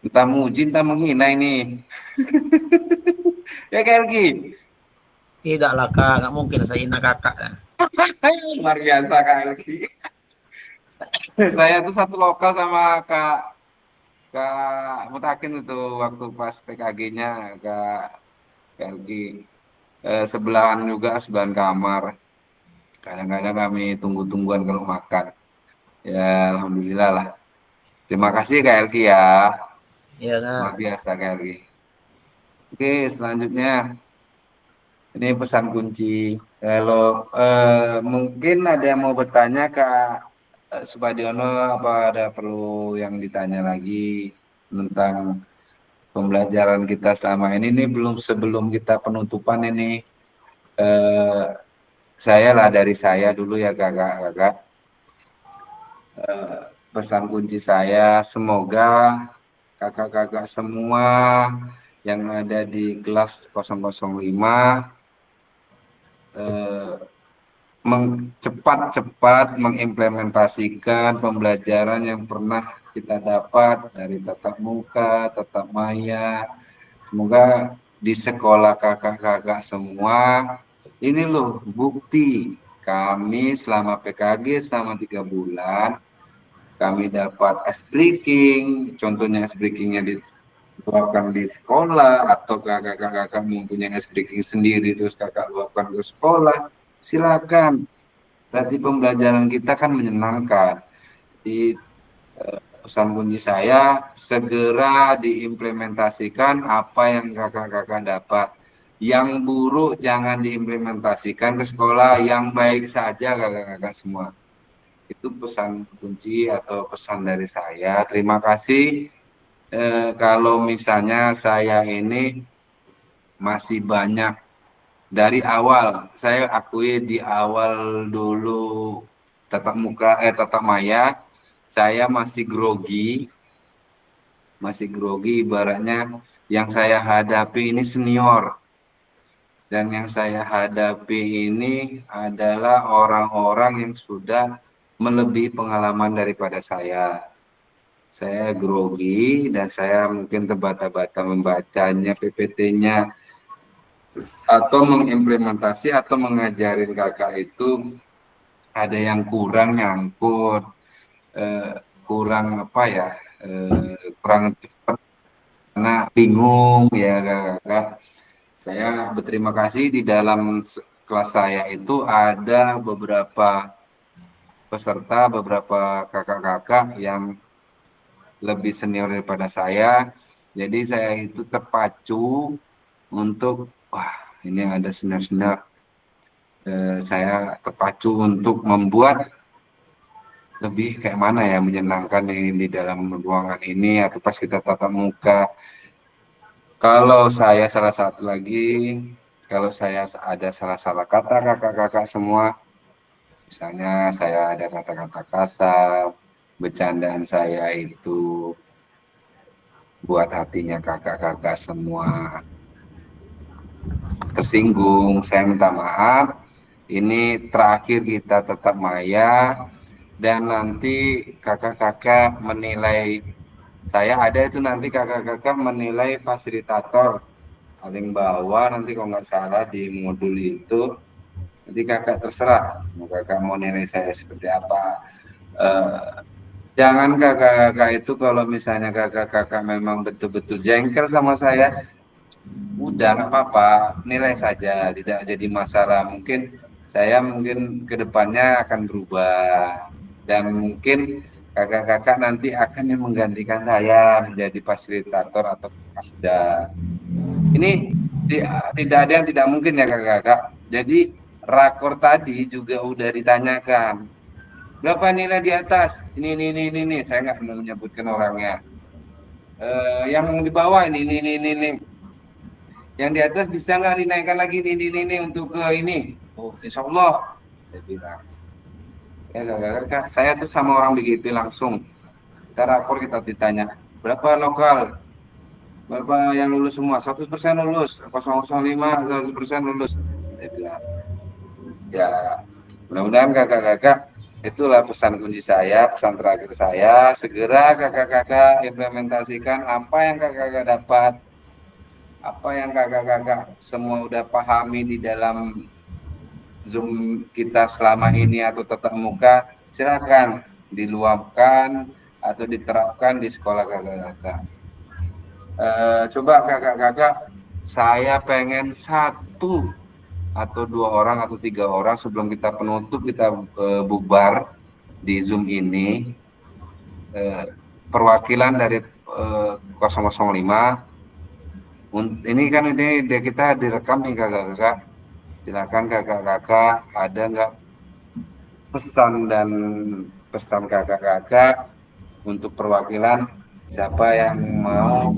Entah muji, entah menghina ini. Ya Kak Elki. Tidaklah kak, nggak mungkin saya hina kakak. Luar biasa Kak Elki. Saya tuh satu lokal sama Kak Mutakin itu waktu pas PKG-nya Kak Elki. Sebelahan juga, sebelahan kamar. Kadang-kadang kami tunggu-tungguan kalau makan. Ya alhamdulillah lah. Terima kasih Kak Elki ya. Iya Luar kak. biasa Kak Elki. Oke, selanjutnya ini pesan kunci. Kalau mungkin ada yang mau bertanya Kak Supadiono, apa ada perlu yang ditanya lagi tentang pembelajaran kita selama ini? Ini belum, sebelum kita penutupan ini, saya lah dari saya dulu ya kakak. Pesan kunci saya, semoga kakak-kakak semua yang ada di kelas 005 cepat-cepat mengimplementasikan pembelajaran yang pernah kita dapat dari tatap muka, tatap maya. Semoga di sekolah kakak-kakak semua, ini loh bukti kami selama PKG selama 3 bulan, kami dapat ice breaking, contohnya ice breakingnya luapkan di sekolah, atau kakak-kakak mempunyai ice breaking sendiri terus kakak luapkan ke sekolah, silakan. Berarti pembelajaran kita kan menyenangkan. Di pesan kunci saya, segera diimplementasikan apa yang kakak-kakak dapat. Yang buruk jangan diimplementasikan ke sekolah, yang baik saja kakak-kakak semua. Itu pesan kunci atau pesan dari saya. Terima kasih. Kalau misalnya saya ini masih banyak dari awal, saya akui di awal dulu tatap maya, saya masih grogi ibaratnya. Yang saya hadapi ini senior, dan yang saya hadapi ini adalah orang-orang yang sudah melebihi pengalaman daripada saya. Saya grogi dan saya mungkin terbata-bata membacanya, PPT-nya, atau mengimplementasi atau mengajarin kakak itu ada yang kurang nyangkut, kurang apa ya, kurang cepat karena bingung ya kakak. Saya berterima kasih di dalam kelas saya itu ada beberapa peserta, beberapa kakak-kakak yang lebih senior daripada saya, jadi saya itu terpacu untuk ini ada senior-senior, saya terpacu untuk membuat lebih kayak mana ya, menyenangkan di dalam ruangan ini atau pas kita tatap muka. Kalau saya salah satu lagi, kalau saya ada salah-salah kata kakak-kakak semua, misalnya saya ada kata-kata kasar, bercandaan saya itu buat hatinya kakak-kakak semua tersinggung, saya minta maaf. Ini terakhir kita tetap maya, dan nanti kakak-kakak menilai saya, ada itu nanti kakak-kakak menilai fasilitator paling bawah, nanti kalau nggak salah di modul itu, nanti kakak terserah mau kakak mau nilai saya seperti apa. Jangan kakak-kakak itu kalau misalnya kakak-kakak memang betul-betul jengkel sama saya, udah nggak apa-apa, nilai saja, tidak jadi masalah. Mungkin saya kedepannya akan berubah, dan mungkin kakak-kakak nanti akan yang menggantikan saya menjadi fasilitator atau kasda. Ini tidak ada yang tidak mungkin ya kakak-kakak. Jadi rakor tadi juga udah ditanyakan, berapa nilai di atas? Ini. Saya nggak mau menyebutkan orangnya. Yang di bawah ini. Yang di atas bisa nggak dinaikkan lagi ini untuk ke ini? Oh, insya Allah. Saya bilang. Ya kakak, saya tuh sama orang BGP langsung. Kita rapor, kita ditanya berapa lokal, berapa yang lulus semua, 100% lulus, 005 100% lulus. Saya bilang, ya mudah-mudahan kakak-kakak, itulah pesan kunci saya, pesan terakhir saya, segera kakak-kakak implementasikan apa yang kakak-kakak dapat, apa yang kakak-kakak semua udah pahami di dalam Zoom kita selama ini atau tatap muka, silakan diluapkan atau diterapkan di sekolah kakak-kakak. Coba kakak-kakak, saya pengen 1 atau 2 orang atau 3 orang sebelum kita penutup, kita bubar di Zoom ini, perwakilan dari 005. Ini kan ini kita direkam nih kakak-kakak. Silakan kakak-kakak, ada nggak pesan kakak-kakak untuk perwakilan, siapa yang mau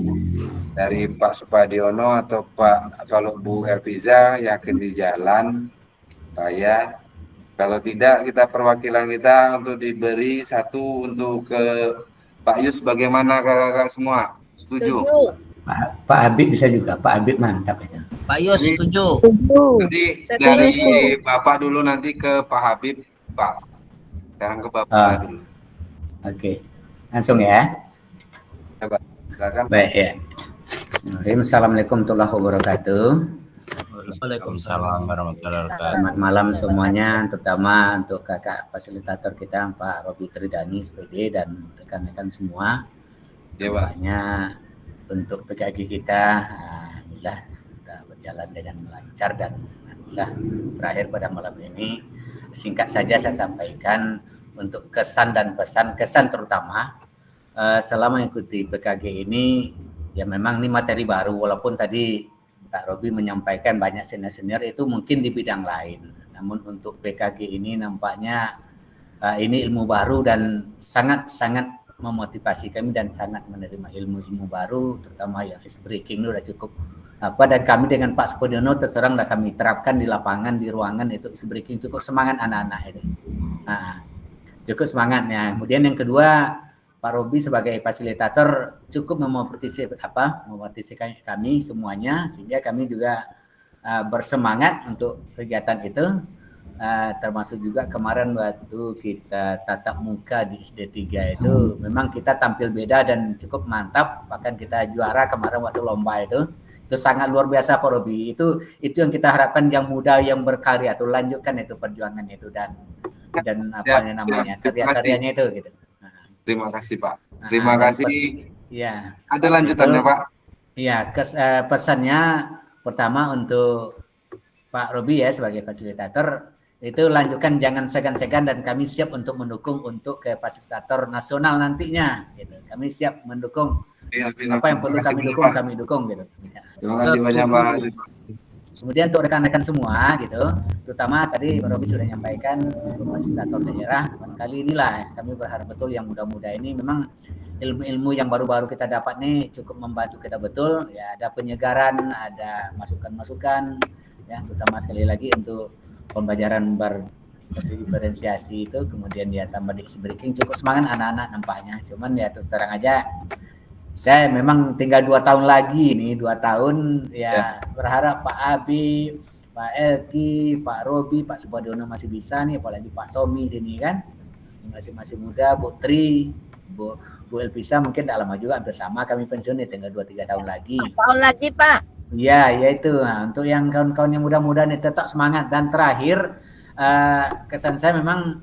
dari Pak Supadiono atau Pak, kalau Bu Elviza yakin di jalan, saya. Kalau tidak, kita perwakilan kita untuk diberi 1 untuk ke Pak Yus. Bagaimana kakak-kakak semua? Setuju? Pak Habib bisa juga, Pak Habib mantap itu. Pak Yus setuju. Nanti dari Bapak dulu, nanti ke Pak Habib, Pak. Sekarang ke Bapak dulu. Oke, langsung ya. Coba, silakan. Baik ya. Assalamualaikum warahmatullahi wabarakatuh. Waalaikumsalam warahmatullahi wabarakatuh. Selamat malam semuanya, terutama untuk kakak fasilitator kita Pak Robi Tridani SPD dan rekan-rekan semua. Ya, Pak. Banyak untuk PKG kita, alhamdulillah sudah berjalan dengan lancar dan alhamdulillah berakhir pada malam ini. Singkat saja saya sampaikan untuk kesan dan pesan. Kesan terutama selama mengikuti PKG ini, ya memang ini materi baru, walaupun tadi Pak Robi menyampaikan banyak senior-senior itu mungkin di bidang lain. Namun untuk PKG ini nampaknya ini ilmu baru dan sangat-sangat memotivasi kami dan sangat menerima ilmu-ilmu baru, terutama yang ice breaking itu sudah cukup dan kami dengan Pak Supadiono terserang sudah kami terapkan di lapangan, di ruangan itu ice breaking, cukup semangat anak-anak itu. Cukup semangatnya. Kemudian yang kedua, Pak Robi sebagai fasilitator cukup memotivasi kami semuanya, sehingga kami juga bersemangat untuk kegiatan itu. Termasuk juga kemarin waktu kita tatap muka di SD 3 itu memang kita tampil beda dan cukup mantap, bahkan kita juara kemarin waktu lomba itu sangat luar biasa Pak Robi. Itu yang kita harapkan, yang muda yang berkarya tuh lanjutkan itu perjuangan itu dan namanya karya-karyanya itu gitu. Terima kasih Pak. Terima kasih. Ya. Ada lanjutannya Pak? Iya, pesannya pertama untuk Pak Robi ya sebagai fasilitator, itu lanjutkan, jangan segan-segan, dan kami siap untuk mendukung untuk ke fasilitator nasional nantinya gitu. Kami siap mendukung apa yang perlu kami dukung, kami dukung gitu. Terima kasih banyak Pak. Kemudian untuk rekan-rekan semua gitu, terutama tadi Pak Robi sudah menyampaikan untuk fasilitator daerah, kali inilah kami berharap betul yang muda-muda ini memang ilmu-ilmu yang baru-baru kita dapat nih cukup membantu kita betul ya, ada penyegaran, ada masukan-masukan ya, terutama sekali lagi untuk pembelajaran berdiferensiasi itu, kemudian dia tambah di breaking, cukup semangat anak-anak nampaknya. Cuman ya terus terang aja, saya memang tinggal 2 tahun lagi nih, 2 tahun ya. Berharap Pak Abi, Pak Elki, Pak Robi, Pak Supadiono masih bisa nih, apalagi Pak Tommy sini kan masih muda, Bu Tri, Bu Elvisa mungkin tak lama juga, hampir sama kami pensiun nih, tinggal 2-3 tahun lagi. Tahun lagi Pak. Ya itu. Nah, untuk yang kawan-kawan yang muda-muda nih tetap semangat. Dan terakhir, kesan saya memang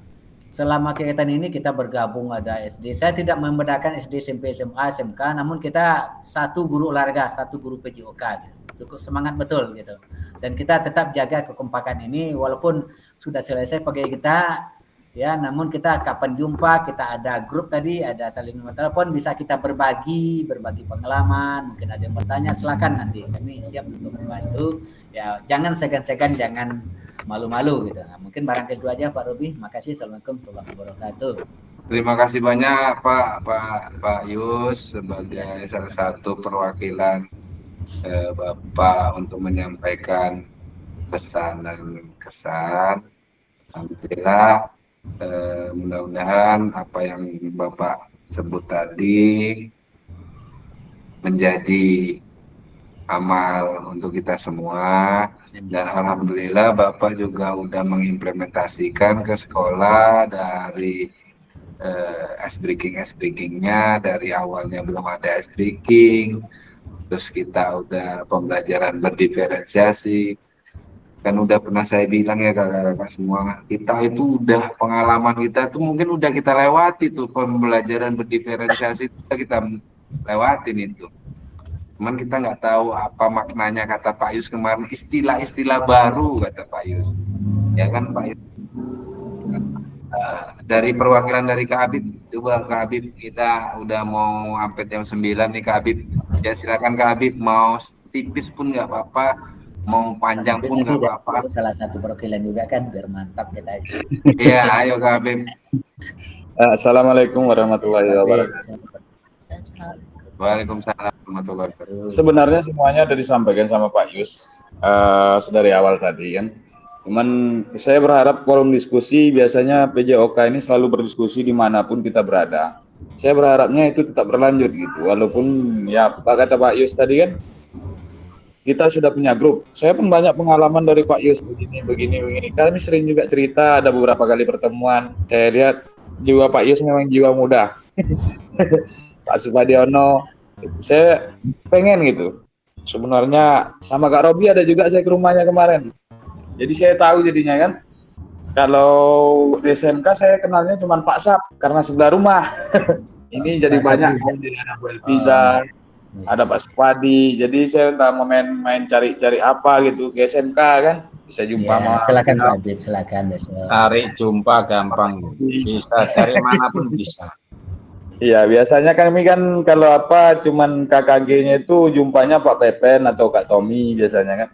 selama kegiatan ini kita bergabung ada SD. Saya tidak membedakan SD, SMP, SMA, SMK, namun kita satu guru olahraga, satu guru PJOK. Gitu. Cukup semangat betul gitu. Dan kita tetap jaga kekompakan ini walaupun sudah selesai pagi kita. Ya, namun kita kapan jumpa, kita ada grup tadi, ada saling telepon, bisa kita berbagi pengalaman, mungkin ada yang bertanya, silakan nanti kami siap untuk membantu. Ya, jangan segan-segan, jangan malu-malu gitu. Nah, mungkin barangkali itu aja Pak Robi. Makasih. Assalamualaikum warahmatullahi wabarakatuh. Terima kasih banyak Pak Yus sebagai salah satu perwakilan Bapak untuk menyampaikan pesan dan kesan. Alhamdulillah, mudah-mudahan apa yang Bapak sebut tadi menjadi amal untuk kita semua, dan alhamdulillah Bapak juga udah mengimplementasikan ke sekolah dari ice breakingnya dari awalnya belum ada ice breaking, terus kita udah pembelajaran berdiferensiasi. Kan udah pernah saya bilang ya kakak-kakak semua, kita itu udah pengalaman kita tuh mungkin udah kita lewati tuh pembelajaran berdiferensiasi, kita lewatin itu. Cuman kita nggak tahu apa maknanya kata Pak Yus kemarin, istilah-istilah baru kata Pak Yus. Ya kan Pak Yus? Dari perwakilan dari Kak Habib, coba Kak Habib, kita udah mau sampai jam 9 nih Kak Habib. Ya silakan Kak Habib, mau tipis pun nggak apa-apa, mau panjang pun nggak apa-apa. Salah satu perwakilan juga kan, biar mantap kita. Iya, ayo Kak Habib. Assalamualaikum warahmatullahi wabarakatuh. Waalaikumsalam warahmatullahi wabarakatuh. Sebenarnya semuanya sudah disampaikan sama Pak Yus dari awal tadi kan. Cuman saya berharap forum diskusi, biasanya PJOK ini selalu berdiskusi dimanapun kita berada. Saya berharapnya itu tetap berlanjut gitu. Walaupun ya kata Pak Yus tadi kan, kita sudah punya grup. Saya pun banyak pengalaman dari Pak Yus begini. Kami sering juga cerita, ada beberapa kali pertemuan. Saya lihat jiwa Pak Yus memang jiwa muda. Pak Supadiono, saya pengen gitu. Sebenarnya sama Kak Robi ada juga saya ke rumahnya kemarin. Jadi saya tahu jadinya kan. Kalau di SMK saya kenalnya cuma Pak Sap karena sebelah rumah. Ini jadi banyak. Jadi ada Bu Elpiza, ada Pak Supadi. Jadi saya entah mau main cari apa gitu ke SMK kan. Bisa jumpa sama. Silakan Pak Habib, silakan besok. Cari jumpa gampang, bisa cari manapun bisa. Iya, biasanya kami kan kalau apa cuman KKG-nya itu jumpanya Pak Pepen atau Kak Tommy biasanya kan.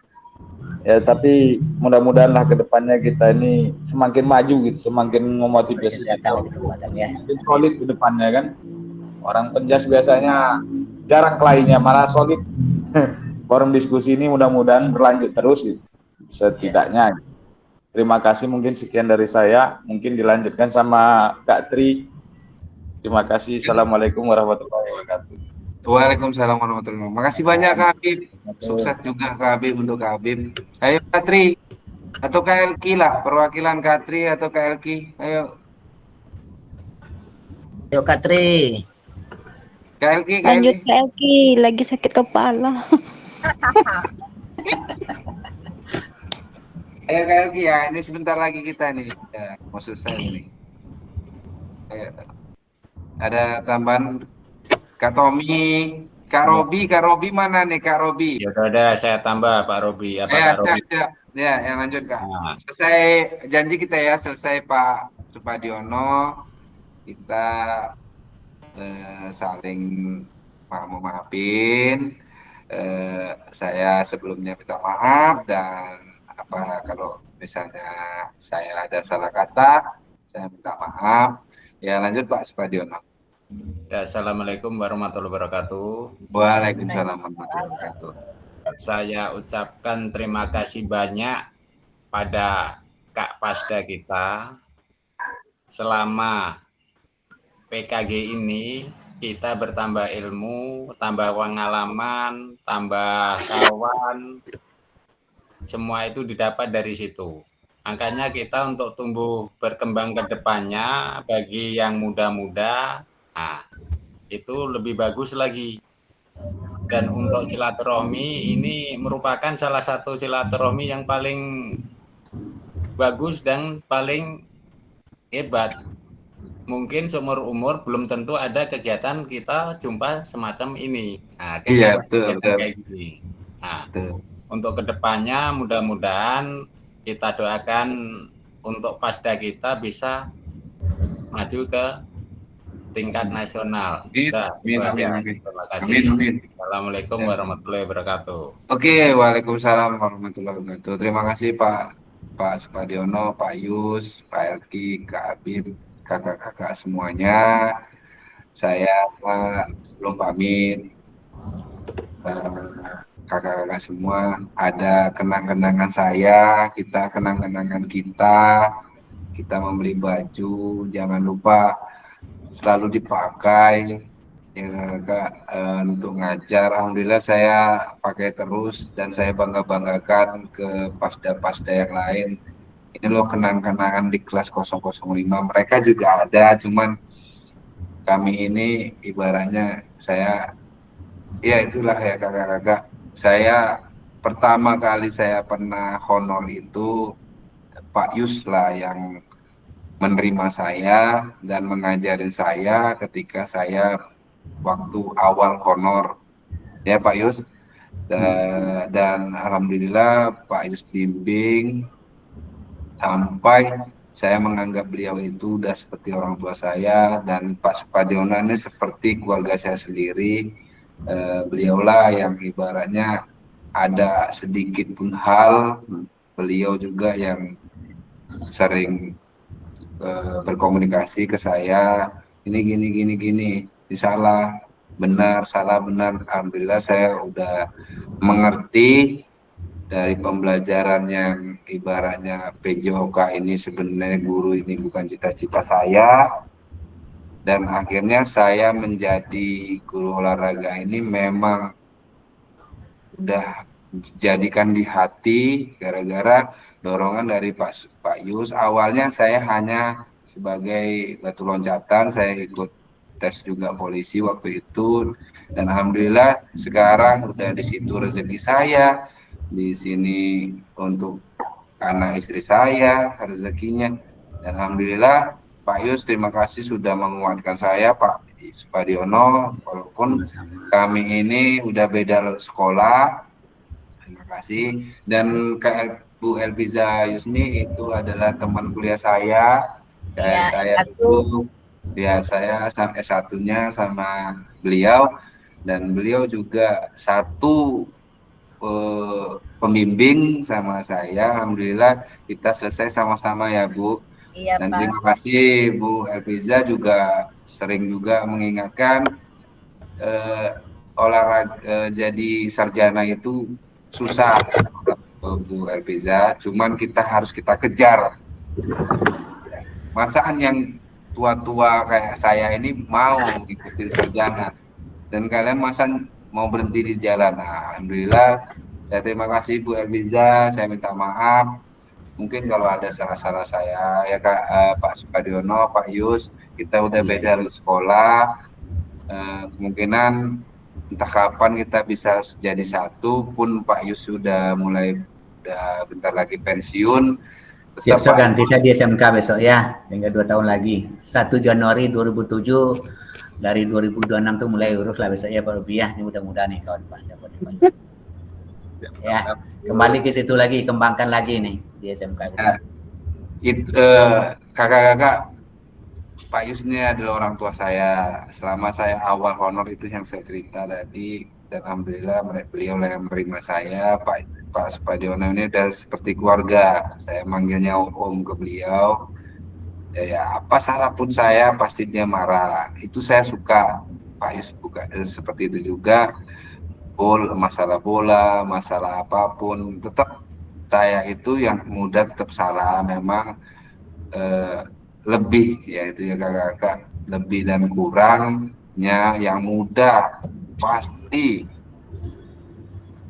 Ya tapi mudah-mudahan lah ke depannya kita ini semakin maju gitu, semakin memotivasi kita, semakin solid ke depannya kan. Orang penjas biasanya jarang kelainnya, malah solid. Forum diskusi ini mudah-mudahan berlanjut terus gitu, setidaknya. Terima kasih, mungkin sekian dari saya, mungkin dilanjutkan sama Kak Tri. Terima kasih. Assalamualaikum warahmatullahi wabarakatuh. Waalaikumsalam warahmatullahi wabarakatuh. Makasih banyak Kak Habib. Sukses juga Kak Habib untuk Kak Habib. Ayo Kak Tri atau Kak Elki lah, perwakilan Kak Tri atau Kak Elki. Ayo. Ayo Kak Tri. Kak Elki, Kak Lanjut Elki. Kak Elki, lagi sakit kepala. Ayo Kak Elki ya, ini sebentar lagi kita nih. Ya, mau selesai nih. Ayo. Ada tambahan Kak Tommy, Kak Robi mana nih Kak Robi? Ya udah saya tambah Pak Robi. Apa Ya, Pak Robi? siap. Ya, yang lanjut Kak. Nah. Selesai janji kita ya, selesai Pak Supadiono, kita saling maafin. Saya sebelumnya minta maaf, dan apa kalau misalnya saya ada salah kata, saya minta maaf. Ya lanjut Pak Supadiono. Ya, Assalamualaikum warahmatullahi wabarakatuh. Waalaikumsalam warahmatullahi wabarakatuh. Saya ucapkan terima kasih banyak pada Kak Pasda kita. Selama PKG ini kita bertambah ilmu, tambah pengalaman, tambah kawan. Semua itu didapat dari situ. Makanya kita untuk tumbuh berkembang ke depannya bagi yang muda-muda, nah, itu lebih bagus lagi. Dan untuk silaturahmi ini merupakan salah satu silaturahmi yang paling bagus dan paling hebat. Mungkin seumur umur belum tentu ada kegiatan kita jumpa semacam ini. Nah, iya, betul. Kayak gini. Nah, untuk kedepannya mudah-mudahan kita doakan untuk Pasda kita bisa maju ke tingkat nasional. Amin. Terima kasih. Amin. Assalamualaikum warahmatullahi wabarakatuh. Oke, waalaikumsalam warahmatullahi wabarakatuh. Terima kasih Pak Supadiono, Pak Yus, Pak Elki, Kak Habib, kakak-kakak semuanya. Saya sebelum pamit, kakak-kakak semua, ada kenang-kenangan saya, kita kenang-kenangan kita membeli baju, jangan lupa selalu dipakai ya Kak, untuk ngajar. Alhamdulillah saya pakai terus dan saya banggakan ke pasda-pasda yang lain. Ini loh kenang-kenangan di kelas 005, mereka juga ada, cuman kami ini ibaratnya saya, ya itulah ya kakak-kakak, saya pertama kali saya pernah honor itu Pak Yus lah yang menerima saya dan mengajarin saya ketika saya waktu awal honor ya Pak Yus. Dan alhamdulillah Pak Yus bimbing sampai saya menganggap beliau itu udah seperti orang tua saya, dan Pak Supadiono ini seperti keluarga saya sendiri. Beliaulah yang ibaratnya ada sedikit pun hal, beliau juga yang sering berkomunikasi ke saya, ini gini, salah benar. Alhamdulillah saya udah mengerti dari pembelajaran yang ibaratnya PJOK ini sebenarnya guru ini bukan cita-cita saya, dan akhirnya saya menjadi guru olahraga ini memang udah jadikan di hati gara-gara dorongan dari Pak Yus. Awalnya saya hanya sebagai batu loncatan, saya ikut tes juga polisi waktu itu, dan alhamdulillah sekarang udah di situ rezeki saya, di sini untuk anak istri saya rezekinya, dan alhamdulillah Pak Yus terima kasih sudah menguatkan saya, Pak Supadiono, walaupun kami ini udah beda sekolah. Terima kasih. Dan Bu Elviza Yusni itu adalah teman kuliah saya. Iya, Saya dulu saya S1-nya sama beliau, dan beliau juga satu pembimbing sama saya. Alhamdulillah kita selesai sama-sama ya Bu. Iya, Dan Pak. terima kasih Bu Elviza juga sering juga mengingatkan olahraga jadi sarjana itu susah Bu Elviza, cuman kita kejar. Masaan yang tua-tua kayak saya ini mau ikutin sarjana, dan kalian masa mau berhenti di jalan. Nah, alhamdulillah saya terima kasih Bu Elviza, saya minta maaf mungkin kalau ada salah-salah saya ya Kak, Pak Supadiono, Pak Yus, kita udah beda di sekolah, kemungkinan entah kapan kita bisa jadi satu, pun Pak Yus sudah bentar lagi pensiun. Besok ganti saya di SMK besok ya, tinggal 2 tahun lagi. 1 Januari 2007, dari 2026 tuh mulai urus lah besok ya Pak Rubiah. Ini mudah-mudahan nih kawan Pak. Ya, kembali ke situ lagi, kembangkan lagi nih di SMK. Nah, kakak-kakak, Pak Yus ini adalah orang tua saya. Selama saya awal honor itu yang saya cerita tadi, dan alhamdulillah beliau yang menerima saya. Pak Supadiono ini udah seperti keluarga. Saya manggilnya Om ke beliau. Ya apa salah pun saya pasti dia marah. Itu saya suka. Pak Yus bukan seperti itu juga. Masalah bola, masalah apapun, tetap saya itu yang muda tetap salah. Memang lebih ya itu ya kakak-kakak, lebih dan kurangnya yang muda pasti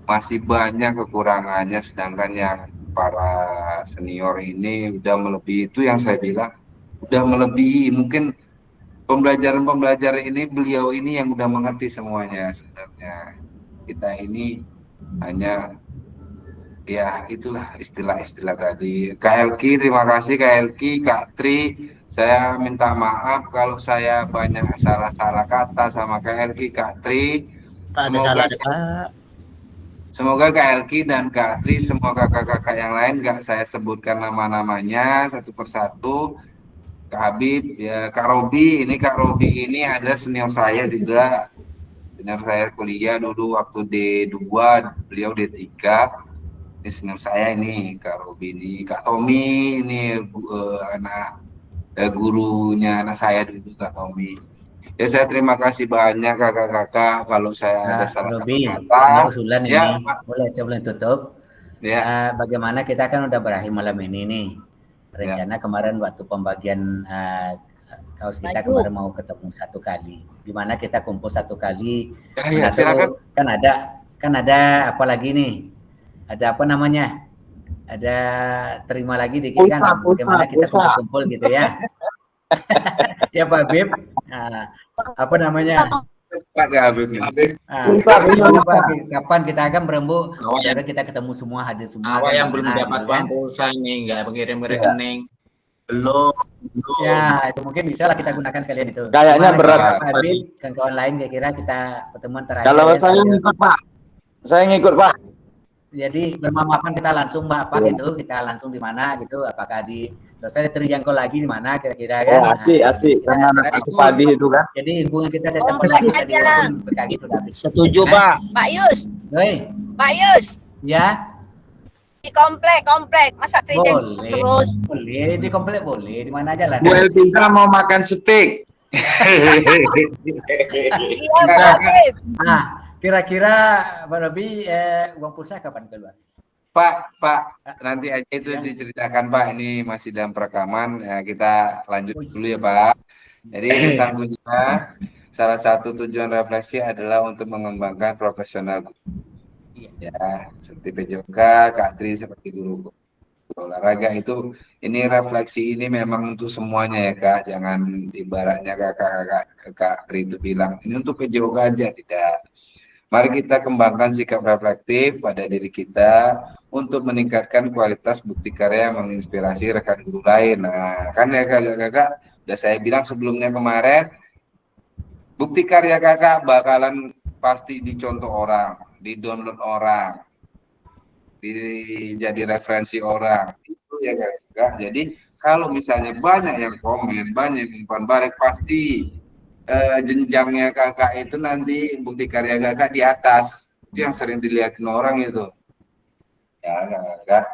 masih banyak kekurangannya, sedangkan yang para senior ini udah melebihi. Itu yang saya bilang udah melebihi. Mungkin pembelajaran ini beliau ini yang udah mengerti semuanya. Sebenarnya kita ini hanya ya itulah istilah-istilah tadi. Kak Elki, terima kasih Kak Elki, Kak Tri, saya minta maaf kalau saya banyak salah-salah kata sama Kak Elki, Kak Tri. Tak ada salah ada Kak. Semoga Kak Elki dan Kak Tri, semua kakak-kakak yang lain gak saya sebutkan nama-namanya satu persatu. Kak Habib, ya Kak Robi, ini Kak Robi ini ada senior saya juga. Senior saya kuliah dulu waktu D2, beliau D3. Ini senior saya ini, Kak Robi ini. Kak Tommy, ini anak gurunya anak saya dulu, Kak Tommy. Ya saya terima kasih banyak kakak-kakak. Kalau saya ada salah satu Robi, kata, ada usulan ya ini. Pak. Boleh sebelum tutup. Ya, Bagaimana kita kan udah berakhir malam ini nih. ya. Rencana kemarin waktu pembagian kaos kita Baju. kemarin mau ketemu 1 kali. Gimana kita kumpul 1 kali. Ya, Mana silakan. tuh kan ada apa lagi nih? Ada apa namanya? Ada terima lagi dikit kan? Bagaimana kita kumpul gitu ya? Ya Pak Bib. Apa namanya? Pak Habib. Kapan kita akan berembuk? Biar kita ketemu semua, hadir semua. Awak yang gimana, belum dapat gitu uang kan? pulsa nih, nggak mengirim rekening. Belum. Ya, itu mungkin bisa lah kita gunakan sekalian itu. Kayaknya Gimana berat. Pak Habib dan kawan lain kira-kira kita pertemuan terakhir. Kalau ya, saya ngikut Pak, saya ngikut Pak. Jadi bermamapan kita langsung apa gitu, kita langsung di mana gitu, apakah di selesai terjangkau lagi di mana kira-kira kan? Asik. Karena anak padi itu kan. Jadi hubungan kita tetap Komplek berlanjut tadi aja. walaupun BKG sudah habis. Setuju, Pak. Pak Yus, Doi, Pak Yus, ya di komplek, masa terjadi boleh, terus? boleh di komplek boleh, di mana aja lah. Bu Elvisa mau makan steak. Iya, Pak Habib. Kira-kira Pak Robi uang pulsa kapan keluar? Pak, nanti aja itu diceritakan Pak. Ini masih dalam perekaman. Ya, kita lanjut dulu ya Pak. Jadi pesan kuncinya, salah satu tujuan refleksi adalah untuk mengembangkan profesional. Ya, seperti PJOK, Kak Tri seperti guru olahraga itu. Ini refleksi ini memang untuk semuanya ya Kak. Jangan ibaratnya Kak Tri itu bilang ini untuk PJOK aja, tidak. Mari kita kembangkan sikap reflektif pada diri kita untuk meningkatkan kualitas bukti karya yang menginspirasi rekan guru lain. Nah, kan ya kakak-kakak, udah saya bilang sebelumnya kemarin, bukti karya kakak bakalan pasti dicontoh orang, di-download orang, jadi referensi orang. Itu ya kakak. Jadi kalau misalnya banyak yang komen, banyak yang umpan balik, pasti jenjangnya kakak itu nanti bukti karya kakak di atas. Itu yang sering dilihatin orang itu. Ya kakak.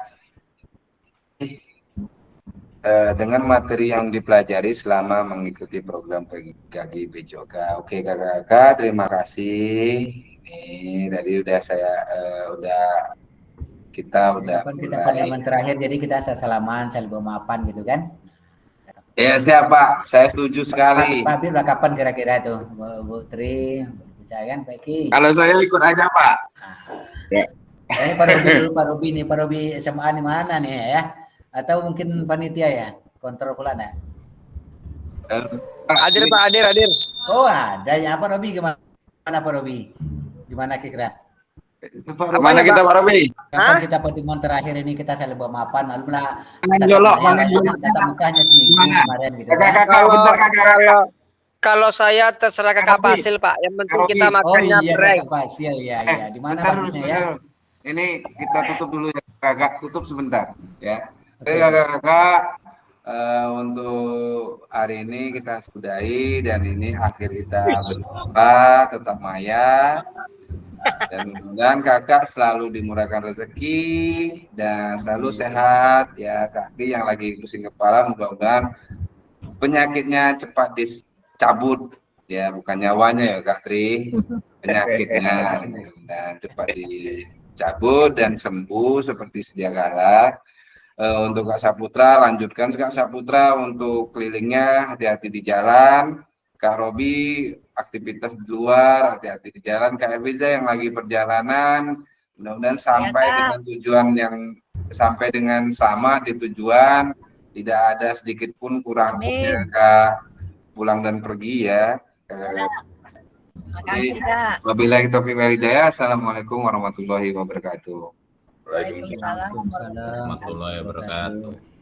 Dengan materi yang dipelajari selama mengikuti program PKG PJOK. Oke kakak-kakak, terima kasih. Ini tadi udah saya kita Kita pertemuan terakhir, jadi kita salaman, saling bermaafan gitu kan? Ya siap Pak, saya setuju sekali. Pak Habib kapan kira-kira tuh, Bu Tri, bisa kan Pak Ki? Kalau saya ikut aja Pak. Pak Robi dulu, Pak Robi SMA di mana nih ya? Atau mungkin panitia ya, kontrol pula ada. Hadir Pak, hadir. Oh ada ya, Pak Robi gimana Pak Robi? Gimana kira? Mana kita Pak Robi? Kapan kita pertemuan terakhir ini kita saling bermaafan, lalu lah. Mangan jolok. Tatap mukanya seminggu kemarin gitu. Kakak, bentar kakak. Kalau saya terserah Kakak Fasil, Pak. Yang penting kita makannya breng. Fasil ya. Di mana Bentar, ya? Ini kita tutup dulu ya kakak, tutup sebentar ya. Oke kakak-kakak, untuk hari ini kita sudahi dan ini akhir kita berjumpa, tetap maya. Dan mudah-mudahan kakak selalu dimurahkan rezeki dan selalu sehat ya. Kak Tri yang lagi pusing kepala, mudah-mudahan penyakitnya cepat dicabut ya, bukan nyawanya ya Kak Tri, penyakitnya dan cepat dicabut dan sembuh seperti sedia kala. Untuk Kak Saputra, lanjutkan Kak Saputra untuk kelilingnya, hati-hati di jalan. Kak Robi, aktivitas di luar, hati-hati di jalan. Kak Eviza yang lagi perjalanan, mudah-mudahan sampai dengan tujuan sampai dengan selamat di tujuan, tidak ada sedikit pun kurang ya Kak, pulang dan pergi ya. Terima kasih Kak. Wabillahi taufiq wal hidayah. Assalamualaikum warahmatullahi wabarakatuh. Waalaikumsalam warahmatullahi wabarakatuh.